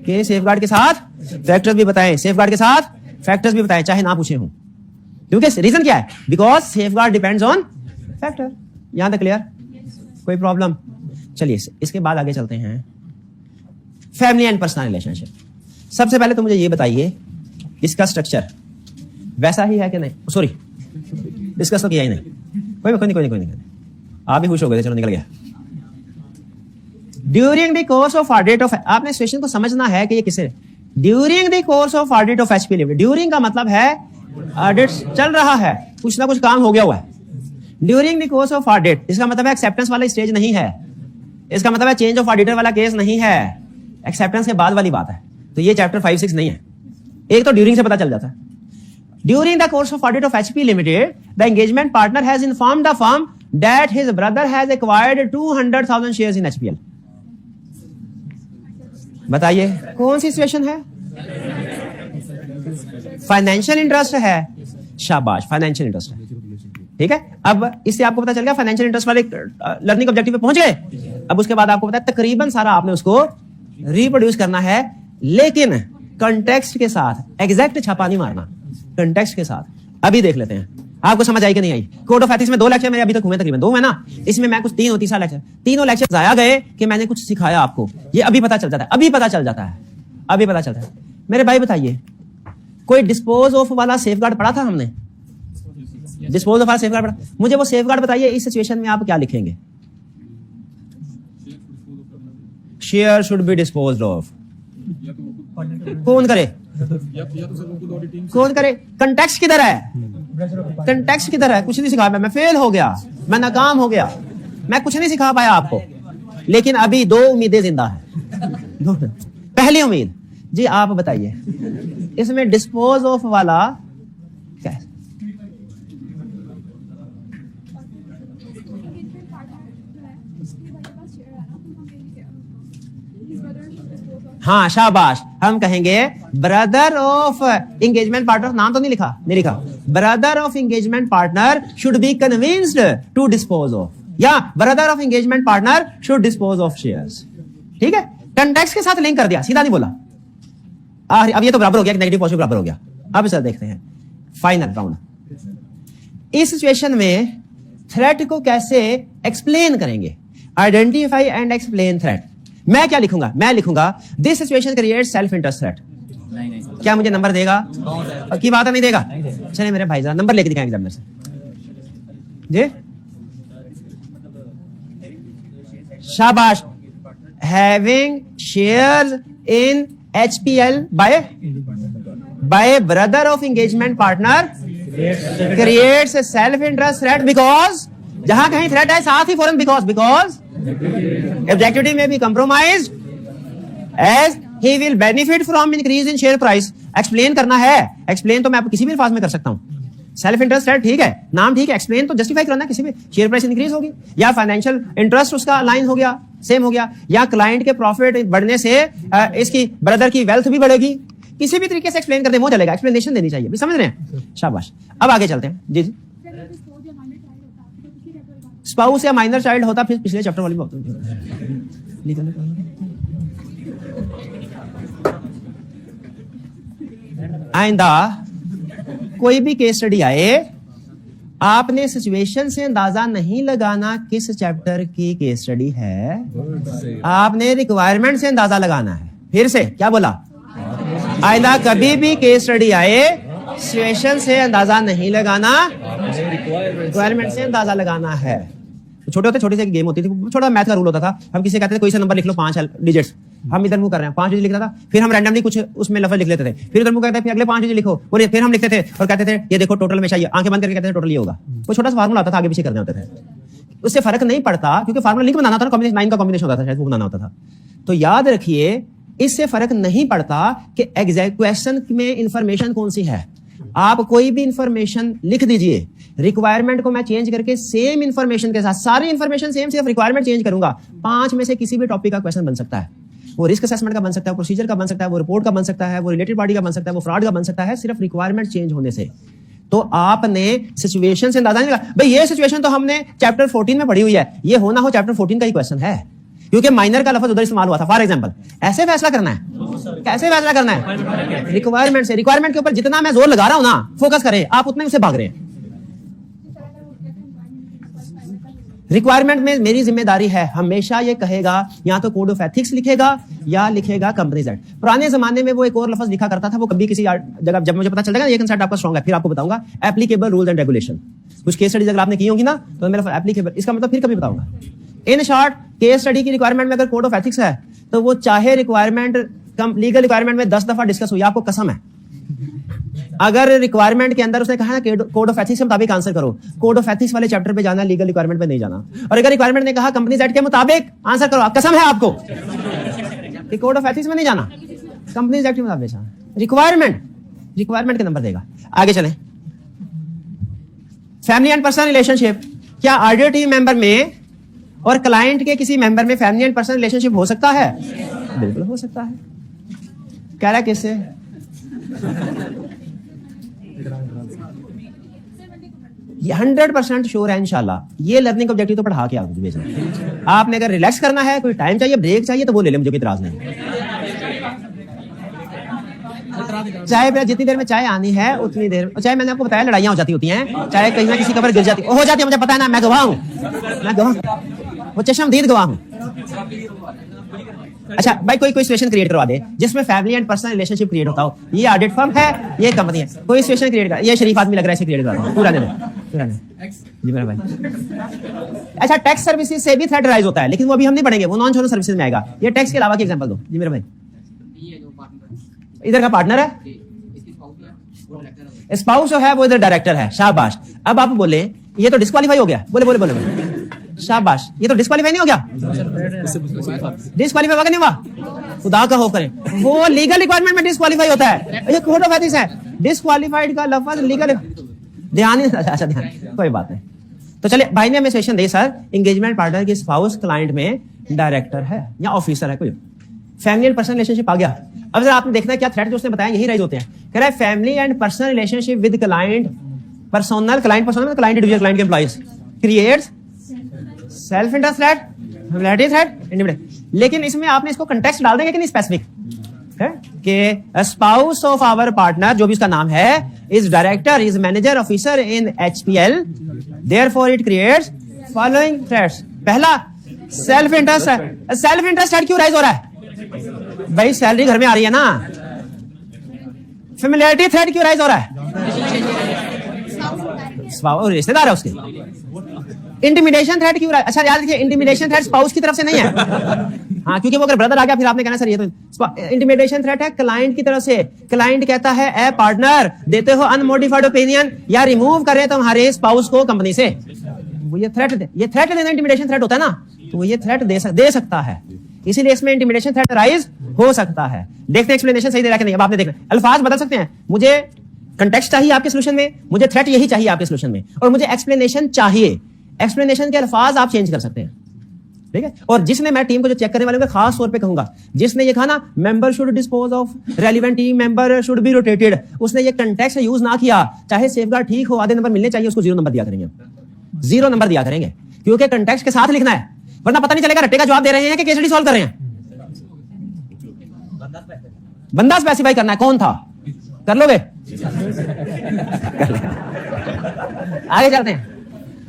कि सेफगार्ड के साथ फैक्टर्स भी बताएं, सेफगार्ड के साथ फैक्टर्स भी बताएं, चाहे ना पूछे हों। क्योंकि रीजन क्या है, because safeguard depends on factor. यहां तक क्लियर, कोई प्रॉब्लम? चलिए इसके बाद आगे चलते हैं। Family and personal relationship. सबसे पहले तो मुझे ये बताइए, इसका स्ट्रक्चर वैसा ही है कि नहीं? सॉरी, डिस्कस तो किया ही नहीं। कोई नहीं, आप भी खुश हो गए, चलो निकल गया। During the course of audit of, आपने सिचुएशन को समझना है कि ये किसे, during the course of audit of HP limited. During का मतलब है ऑडिट चल रहा है, कुछ ना कुछ काम हो गया हुआ है। During the course of audit, इसका मतलब है एक्सेप्टेंस वाला स्टेज नहीं है, इसका मतलब है चेंज ऑफ ऑडिटर वाला केस नहीं है, एक्सेप्टेंस के बाद वाली बात है। तो ये चैप्टर 5-6 नहीं है। एक तो ड्यूरिंग से पता चल जाता है। During the course of audit of HP limited, the engagement partner has informed the firm that his brother has acquired 200,000 shares in HPL. बताइए कौन सी सिचुएशन है? फाइनेंशियल इंटरेस्ट है, शाबाश, फाइनेंशियल इंटरेस्ट है। ठीक है, अब इससे आपको पता चल गया फाइनेंशियल इंटरेस्ट वाले लर्निंग ऑब्जेक्टिव पे पहुंच गए। अब उसके बाद आपको पता है तकरीबन सारा आपने उसको रिप्रोड्यूस करना है, लेकिन कंटेक्स्ट के साथ, एग्जैक्ट छापा नहीं मारना, कंटेक्स्ट के साथ। अभी देख लेते हैं आपको समझ आई कि नहीं आई। कोड ऑफ एथिक्स में 2 लेक्चर मेरे अभी तक हुए, तकरीबन 2 है ना, इसमें मैं कुछ 3 और तीसरा लेक्चर, तीनों लेक्चर जाया गए कि मैंने कुछ सिखाया आपको। ये अभी पता चल जाता है, अभी पता चल जाता है, अभी पता चलता है। मेरे भाई बताइए, कोई डिस्पोज ऑफ वाला सेफगार्ड पढ़ा था हमने? डिस्पोज ऑफ वाला सेफगार्ड पढ़ा? मुझे वो सेफगार्ड बताइए, इस सिचुएशन में आप क्या लिखेंगे? Share should be disposed of. कौन करे? कौन करे? कंटेक्स्ट किधर है? कंटेक्स्ट किधर है? कुछ नहीं सिखा मैं फेल हो गया, मैं नाकाम हो गया, मैं कुछ नहीं सिखा पाया आपको। लेकिन अभी दो उम्मीदें जिंदा हैं। पहली उम्मीद जी, आप बताइए इसमें डिस्पोज ऑफ वाला क्या है? हाँ शाबाश, हम कहेंगे ब्रदर ऑफ एंगेजमेंट पार्टनर, नाम तो नहीं लिखा, नहीं लिखा, brother of engagement partner should be convinced to dispose of, या brother of engagement partner should dispose of shares. ठीक है, कंटेक्स्ट के साथ लिंक कर दिया, सीधा नहीं बोला। अब ये तो बराबर हो गया, नेगेटिव पॉजिटिव बराबर हो गया। अब सर देखते हैं फाइनल राउंड। इस सिचुएशन में थ्रेट को कैसे एक्सप्लेन करेंगे? Identify and explain threat. मैं क्या लिखूंगा? मैं लिखूंगा this situation creates self interest threat. क्या मुझे नंबर देगा? की बात है, नहीं देगा? चलिए मेरे भाई जरा नंबर लेके दिखाएं एग्जामिनर से जी। शाबाश। Having shares in HPL by brother of engagement partner creates a self-interest threat because जहां कहीं threat है साथ ही फौरन because objectivity may be compromised as he will benefit from increase in share price। explain करना है, explain तो मैं किसी भी अल्फाज में कर सकता हूं। सेल्फ इंटरेस्ट थ्रेट ठीक है, नाम ठीक है, एक्सप्लेन तो जस्टिफाई करना किसी भी, शेयर प्राइस इंक्रीज होगी या फाइनेंशियल इंटरेस्ट उसका लाइन हो गया, सेम हो गया, या क्लाइंट के प्रॉफिट बढ़ने से इसकी ब्रदर की वेल्थ भी बढ़ेगी, किसी भी तरीके से एक्सप्लेन कर दे वो चलेगा, एक्सप्लेनेशन देनी चाहिए, समझ रहे हैं? शाबाश। अब आगे चलते हैं जी। स्पाउस या माइनर चाइल्ड होता, फिर पिछले चैप्टर वाली बात आइंदा कोई भी केस स्टडी आए, आपने सिचुएशन से अंदाजा नहीं लगाना किस चैप्टर की केस स्टडी है, आपने रिक्वायरमेंट से अंदाजा लगाना है। फिर से क्या बोला? आइंदा कभी भी केस स्टडी आए, सिचुएशन से अंदाजा नहीं लगाना, रिक्वायरमेंट से अंदाजा लगाना है। छोटे होते छोटी सी गेम होती थी, छोटा मैथ का रूल होता था, हम किसी कहते थे कोई सा नंबर लिख लो 5 डिजिट्स, हम इधर मुंह कर रहे हैं 5 डिजिट लिख रहा था, फिर हम रैंडमली कुछ उसमें लफ्ज लिख लेते थे, फिर इधर मुंह कहते थे फिर अगले 5 डिजिट लिखो, और फिर हम लिखते थे और कहते थे ये देखो टोटल में चाहिए, आंखें बंद करके कहते थे टोटल ये होगा। वो छोटा सा फार्मूला आता था, आगे पीछे करने होते थे, उससे फर्क नहीं पड़ता क्योंकि फार्मूला लिंक बनाना था ना, कॉम्बिनेशन 9 का कॉम्बिनेशन होता था शायद, वो बनाना होता था। तो याद रखिए इससे फर्क नहीं पड़ता कि एग्जैक्ट क्वेश्चन में इंफॉर्मेशन कौन सी है, आप कोई भी इंफॉर्मेशन लिख दीजिए, रिक्वायरमेंट को मैं चेंज करके सेम इंफॉर्मेशन के साथ, सारी इंफॉर्मेशन सेम, सिर्फ रिक्वायरमेंट चेंज करूंगा, 5 में से किसी भी टॉपिक का क्वेश्चन बन सकता है। वो रिस्क असेसमेंट का बन सकता है, प्रोसीजर का बन सकता है, वो रिपोर्ट का बन सकता है, वो रिलेटेड पार्टी का बन सकता है, वो फ्रॉड का बन सकता है, सिर्फ रिक्वायरमेंट चेंज होने से। तो आपने सिचुएशन से अंदाजा नहीं लगा, भाई ये सिचुएशन तो हमने चैप्टर 14 में पढ़ी हुई है, ये होना हो चैप्टर 14 का ही क्वेश्चन है, क्योंकि माइनर का लफ्ज उधर इस्तेमाल हुआ था। फॉर एग्जांपल ऐसे फैसला करना है, कैसे फैसला करना है? रिक्वायरमेंट से। रिक्वायरमेंट के ऊपर जितना मैं जोर लगा रहा हूं ना, फोकस करें, आप उतने उसे भाग रहे हैं। रिक्वायरमेंट में मेरी जिम्मेदारी है, हमेशा ये कहेगा या तो कोड ऑफ एथिक्स लिखेगा या लिखेगा कंपनीज एक्ट। पुराने जमाने में वो एक और लफ्ज लिखा करता था, वो कभी किसी जगह जब मुझे पता चल जाएगा ये कंसेप्ट आपका स्ट्रांग है, फिर आपको बताऊंगा। एप्लीकेबल रूल्स एंड रेगुलेशन, कुछ केस स्टडीज अगर आपने की होंगी ना तो मेरा एप्लीकेबल, इसका मतलब फिर कभी बताऊंगा। इन शॉर्ट केस स्टडी की रिक्वायरमेंट में अगर कोड ऑफ एथिक्स है तो वो चाहे रिक्वायरमेंट लीगल रिक्वायरमेंट में 10 दफा डिस्कस हुई, आपको कसम है। अगर रिक्वायरमेंट के अंदर उसने कहा ना कोड ऑफ एथिक्स के मुताबिक आंसर करो, कोड ऑफ एथिक्स वाले चैप्टर पे जाना, लीगल रिक्वायरमेंट पे नहीं जाना। और अगर रिक्वायरमेंट ने कहा कंपनीज एक्ट के मुताबिक आंसर करो, कसम है आपको कि कोड ऑफ एथिक्स में नहीं जाना, कंपनीज एक्ट के मुताबिक जाना। रिक्वायरमेंट के नंबर देगा। आगे चलें। फैमिली एंड पर्सनल रिलेशनशिप, क्या ऑडिट टीम मेंबर में और क्लाइंट के किसी मेंबर में फैमिली एंड पर्सनल रिलेशनशिप हो सकता है? बिल्कुल हो सकता है। कह रहा है किससे? ये 100% श्योर है इंशाल्लाह। ये लर्निंग ऑब्जेक्टिव तो पढ़ा के आगे भेजना। आपने अगर रिलैक्स करना है, कोई टाइम चाहिए, ब्रेक चाहिए तो वो ले ले, मुझे कोई इतराज नहीं। चाहे जितनी देर में चाय आनी है उतनी देर, चाहे मैंने आपको बताया लड़ाइयां हो जाती होती हैं, चाहे कहीं ना किसी कबर गिर जाती हो जाती है, मुझे पता है ना, मैं गवाह हूं, मैं गवाह, वो चश्मदीद गवाह हूं। अच्छा भाई, कोई सिचुएशन क्रिएट करवा दे जिसमें family and personal relationship create होता हो। ये ऑडिट फर्म है, ये कंपनी है, कोई सिचुएशन क्रिएट कर, ये शरीफ आदमी लग रहा है, इसे क्रिएट करवा दो, पूरा दे दो। जी मेरा भाई। अच्छा, टैक्स सर्विसेज से भी थ्रेट राइज होता है, लेकिन वो अभी हम नहीं पढ़ेंगे, वो नॉन इंश्योरेंस सर्विसेज में आएगा। ये टैक्स के अलावा की एग्जांपल दो जी मेरा भाई। इधर का पार्टनर है, स्पाउस जो है वो इधर डायरेक्टर है, शाबाश। अब आप बोले ये तो डिस्क्वालीफाई हो गया, बोले बोले बोले बोले शाबाश, ये तो डिस्क्वालीफाई नहीं हो गया? डिस्क्वालीफाई होगा नहीं हुआ? खुदा का होकर वो लीगल रिक्वायरमेंट में डिस्क्वालीफाई होता है, ये कोड ऑफ एथिक्स है। डिस्क्वालीफाइड का लफ्ज लीगल, ध्यान ही, अच्छा ध्यान, कोई बात नहीं। तो चलिए भाई ने हमें सेशन दे सर, एंगेजमेंट पार्टनर की स्पाउस क्लाइंट में डायरेक्टर है या ऑफिसर है कोई, फैमिली एंड पर्सनल रिलेशनशिप आ गया। अब जरा आपने देखना है क्या थ्रेट जो उसने बताया यही राइज होते हैं। कह रहा है family and personal relationship with client, personal client, personal client individual client के employees creates self interest threat, familiarity threat, individual. लेकिन इसमें आपने इसको कंटेक्स्ट डाल देंगे कि नहीं स्पेसिफिक है कि स्पाउस ऑफ आवर पार्टनर, जो भी उसका नाम है, is director, is manager, officer in HPL, therefore it creates following threats. पहला सेल्फ इंटरेस्ट है। सेल्फ इंटरेस्ट थ्रेट क्यों राइज हो रहा है भाई? सैलरी घर में आ रही है ना। फैमिलियरिटी थ्रेट क्यों राइज हो रहा है? रिश्तेदार है उसके। इंटिमिडेशन थ्रेट क्यों? अच्छा याद रखिए, इंटिमिडेशन थ्रेट स्पाउस की तरफ से नहीं है। हाँ, क्योंकि वो अगर ब्रदर आ गया फिर आपने कहना सर ये तो इंटिमिडेशन थ्रेट है क्लाइंट की तरफ से। क्लाइंट कहता है ए पार्टनर, देते हो अनमोडिफाइड ओपिनियन या रिमूव कर रहे हो तुम्हारे स्पाउस को कंपनी से। वो ये थ्रेट देना इंटिमिडेशन थ्रेट होता है ना, तो वो ये थ्रेट दे सकता है, इसीलिए इसमें इंटिमिडेशन थ्रेट राइज हो सकता है। देखते हैं एक्सप्लेनेशन सही दे रहा है कि नहीं। अब आपने देखना, अल्फाज बदल सकते हैं। मुझे कंटेक्स्ट चाहिए आपके सोल्यूशन में, मुझे थ्रेट यही चाहिए आपके सोल्यूशन में, और मुझे एक्सप्लेनेशन चाहिए। एक्सप्लेनेशन के अल्फाज आप चेंज कर सकते हैं, ठीक है। और जिसने, मैं टीम को जो चेक करने वाले खास तौर पे कहूंगा, जिसने ये कहा ना member should dispose of relevant team member should be rotated, उसने ये कंटेक्स्ट यूज ना किया, चाहे सेफगार्ड ठीक हो, आधे नंबर मिलने चाहिए, उसको 0 नंबर दिया करेंगे, 0 नंबर दिया करेंगे, क्योंकि कंटेक्स्ट के साथ लिखना है, वरना पता नहीं चलेगा रट्टे का जवाब दे रहे हैं कि केस स्टडी सॉल्व कर रहे हैं। बंदा स्पेसिफाई करना है कौन था, कर लोगे? आगे चलते हैं।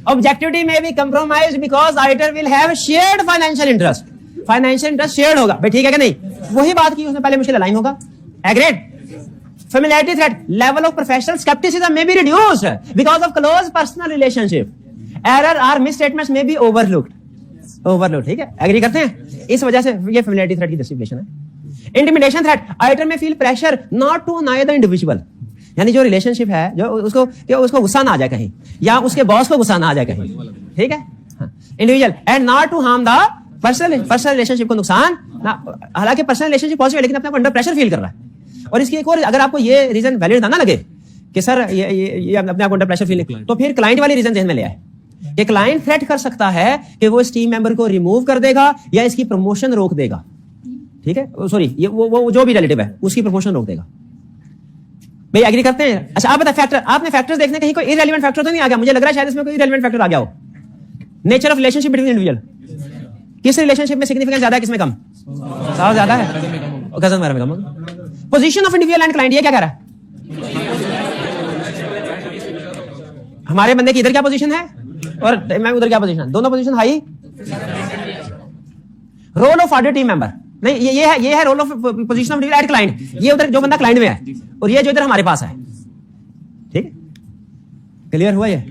ऑब्जेक्टिविटी में भी compromise because writer will have shared financial interest. Financial interest shared होगा भाई, ठीक है कि नहीं? वही बात की उसने पहले, मुश्किल अलाइन होगा। Agreed. Familiarity threat, level of professional scepticism may be reduced because of close personal relationship. Error or misstatements may be overlooked, ठीक है। एग्री करते हैं? इस वजह से ये फेमिलियरिटी थ्रेट की जस्टिफिकेशन है। Intimidation threat, writer may feel pressure not to annoy the individual, यानी जो रिलेशनशिप है, जो उसको गुस्सा ना आ जाए कहीं, या उसके बॉस को गुस्सा ना आ जाए कहीं, ठीक है। Individual and not to harm the personal relationship को नुकसान ना। हालांकि पर्सनल रिलेशनशिप पॉजिटिव है, लेकिन अपने अंडर प्रेशर फील कर रहा है। और इसकी एक और, अगर आपको ये रीजन वैलिड ना लगे कि सर ये अपने आप अंडर प्रेशर फील, तो फिर क्लाइंट वाली रीजन ध्यान में ले आए कि क्लाइंट थ्रेट कर सकता है कि वो इस टीम मेंबर को रिमूव कर देगा या इसकी प्रमोशन रोक देगा, ठीक है। सॉरी, ये वो जो भी रिलेटिव है उसकी प्रमोशन रोक देगा। भाई एग्री करते हैं? अच्छा आप बताएं, फैक्टर, आपने फैक्टर्स देखने, कहीं कोई इररिलेवेंट फैक्टर तो नहीं आ गया? मुझे लग रहा है शायद इसमें कोई इररिलेवेंट फैक्टर आ गया हो। Nature of relationship between individual, किस रिलेशनशिप में सिग्निफिकेंस ज्यादा है, किसमें कम? साव ज्यादा है, कजन में कम। Position of individual and client, ये क्या कह रहा है? हमारे बंदे की इधर क्या पोजीशन है और मैं उधर क्या पोजीशन, दोनों position high. Role of other team member, नहीं ये है role of position of individual at client, ये उधर जो बंदा क्लाइंट में है और ये जो इधर हमारे पास है, ठीक है। क्लियर हुआ ये?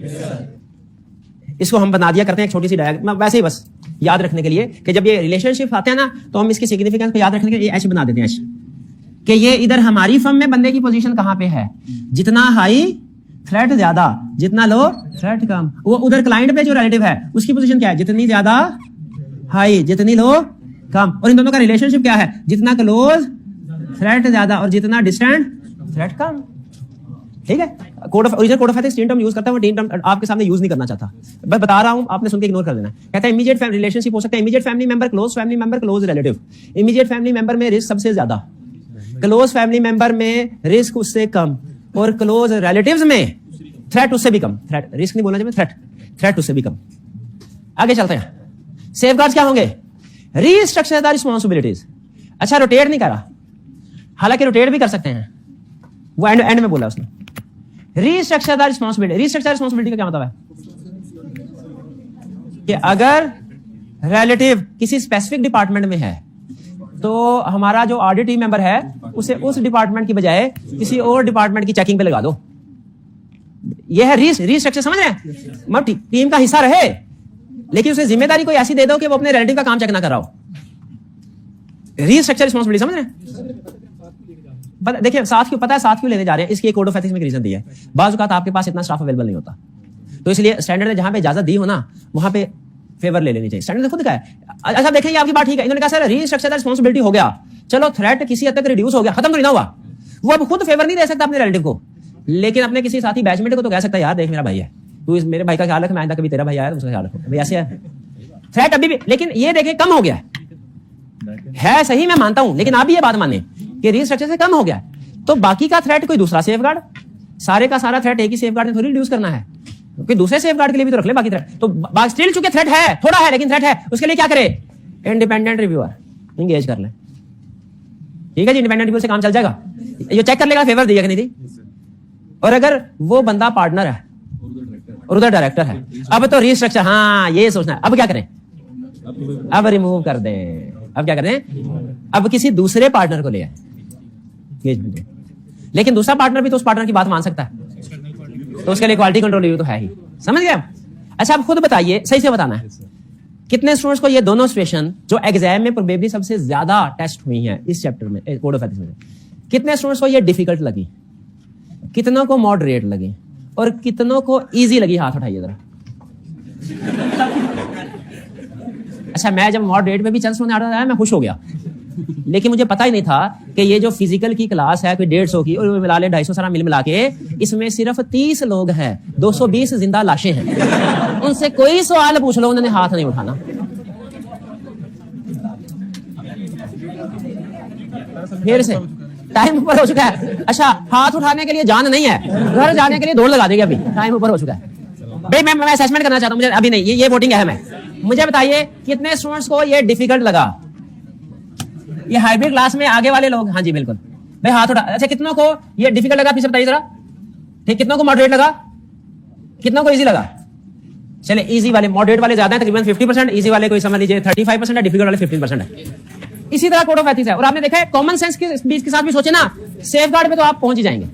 इसको हम बना दिया करते हैं एक छोटी सी डायग्राम, वैसे ही बस याद रखने के लिए कि जब ये रिलेशनशिप आते हैं ना, तो हम इसकी सिग्निफिकेंस को याद रखने के लिए एच बना देते हैं, एच, कि ये इधर हमारी फर्म में बंदे की पोजीशन कहां पे है, जितना हाई थ्रेट ज्यादा, जितना लो थ्रेट कम। वो उधर क्लाइंट पे जो रिलेटिव है उसकी पोजीशन क्या है, जितनी ज्यादा हाई, जितनी लो कम। और इन दोनों का रिलेशनशिप क्या है, जितना क्लोज थ्रेट ज्यादा और जितना डिस्टेंट थ्रेट कम, ठीक है। Code of ethics 3 term use करता है, वो 3 टर्म आपके सामने यूज नहीं करना चाहता, बस बता रहा हूं, आपने सुन के इग्नोर कर देना। कहता है इमीडिएट रिलेशनशिप हो सकता है, immediate family member, close family member, close relative. Immediate family member में रिस्क सबसे ज्यादा, क्लोज फैमिली मेंबर में रिस्क उससे कम, और क्लोज रिलेटिव्स में थ्रेट उससे भी कम। थ्रेट, रिस्क नहीं बोलना चाहिए, थ्रेट उससे भी कम। आगे चलते हैं। सेफगार्ड्स क्या होंगे? Restructure the responsibilities. अच्छा रोटेट नहीं करा, हालांकि रोटेट भी कर सकते हैं, वो एंड में बोला उसने। Restructure the responsibility, restructure responsibility का क्या मतलब है कि अगर रिलेटिव किसी स्पेसिफिक डिपार्टमेंट में है तो हमारा जो ऑडिट टीम मेंबर है उसे उस डिपार्टमेंट की बजाय किसी और डिपार्टमेंट की चेकिंग पे लगा दो। ये है रीस्ट्रक्चर, समझ रहे हैं? मतलब टीम का हिस्सा रहे, लेकिन उसे जिम्मेदारी कोई ऐसी दे दो कि वो अपने रिलेटिव का काम चेक ना कर रहा हो। रीस्ट्रक्चर रिस्पॉन्सिबिलिटी, समझ रहे हैं? देखिए साथ क्यों, पता है साथ क्यों लेने जा रहे हैं? इसकी एक कोड ऑफ एथिक्स में रीजन दी है। बाज़ औक़ात आपके पास इतना स्टाफ अवेलेबल नहीं होता, तो इसलिए स्टैंडर्ड ने जहां पे इजाजत दी हो ना, वहां पे फेवर ले लेनी चाहिए। स्टैंडर्ड ने खुद कहा है। अच्छा देखें, ये आपकी बात ठीक है, इन्होंने कहा सर रीस्ट्रक्चर रिस्पॉन्सिबिलिटी हो गया, चलो थ्रेट किसी हद तक रिड्यूस हो गया, खत्म तो नहीं ना हुआ। वो अब खुद फेवर नहीं दे सकता अपने रिलेटिव को, लेकिन अपने किसी साथी बैचमेट को तो कह सकता है यार देख मेरा भाई है, तू इस मेरे भाई का ख्याल रख, मैं आइंदा कभी तेरा भाई आया तो उसका ख्याल रखो। भाई ऐसे है थ्रेट अभी भी, लेकिन ये देखें कम हो गया है सही, मैं मानता हूं, लेकिन आप भी ये बात माने कि रीस्ट्रक्चर से कम हो गया, तो बाकी का थ्रेट कोई दूसरा सेफगार्ड, सारे का सारा थ्रेट एक ही सेफगार्ड में थोड़ी रिड्यूस करना है, क्योंकि दूसरे सेफगार्ड के लिए भी तो रख ले बाकी थ्रेट। तो स्टिल चूंकि थ्रेट है, थोड़ा है लेकिन थ्रेट है, उसके लिए क्या करे? इंडिपेंडेंट रिव्यूअर इंगेज कर ले। ठीक है जी, इंडिपेंडेंट रिव्यू से काम चल जाएगा, ये चेक कर लेगा फेवर दिया कि नहीं दी। और अगर वो बंदा पार्टनर है और उधर डायरेक्टर है, अब तो रीस्ट्रक्चर, हाँ ये सोचना है अब क्या करें, अब रिमूव कर दें, अब क्या करें, अब किसी दूसरे पार्टनर को ले आए, लेकिन दूसरा पार्टनर भी तो उस पार्टनर की बात मान सकता है, तो उसके लिए क्वालिटी कंट्रोल रिव्यू तो है ही, समझ गए? अच्छा आप खुद बताइए, सही से बताना है, कितने स्टूडेंट्स को ये दोनों सिचुएशन जो एग्जाम में प्रोबेबली सबसे ज्यादा टेस्ट हुई हैं इस चैप्टर में, कोड ऑफ एथिक्स में, कितने स्टूडेंट्स को ये डिफिकल्ट लगी, कितनों को मॉडरेट लगी और कितनों को इजी लगी? हाथ उठाइए जरा। अच्छा मैं जब मॉडरेट में भी चंद होने आ रहा है मैं खुश हो गया, लेकिन मुझे पता ही नहीं था कि ये जो फिजिकल की क्लास है कोई 150 की और मिला ले 250 सारा मिला के, इसमें सिर्फ 30 लोग हैं, 220 जिंदा लाशें हैं, उनसे कोई सवाल पूछ लो उन्होंने हाथ नहीं उठाना। फिर से टाइम ऊपर हो चुका है। अच्छा हाथ उठाने के लिए जान नहीं है, घर जाने के लिए दौड़ लगा देगी, अभी टाइम ऊपर हो चुका है। भाई मैं असेसमेंट करना चाहता हूं, मुझे अभी नहीं, ये वोटिंग है। मुझे बताइए कितने स्टूडेंट्स को ये डिफिकल्ट लगा? ये हाइब्रिड क्लास में आगे वाले लोग, हाँ जी बिल्कुल भाई हाथ उठा। अच्छा कितनों को ये डिफिकल्ट लगा फिर से बताइए जरा, ठीक? कितनों को मॉडरेट लगा, कितनों को इजी लगा? चले इजी वाले, मॉडरेट वाले ज्यादा है तकरीबन 50%, इजी वाले कोई समझ लीजिए 35% है, डिफिकल्ट वाले 15% है। इसी तरह कोड ऑफ एथिक्स है। और आपने देखा है कॉमन सेंस के बीच के साथ भी सोचे ना, सेफगार्ड पे तो आप पहुंच ही जाएंगे,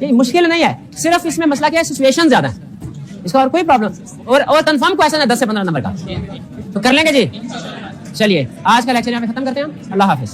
ये मुश्किल नहीं है, सिर्फ इसमें मसला क्या है, सिचुएशन ज्यादा है, इसका और कोई प्रॉब्लम। और कंफर्म क्वेश्चन है 10 से 15 नंबर का, तो कर लेंगे जी। चलिए आज का लेक्चर यहाँ पे खत्म करते हैं, अल्लाह हाफिज।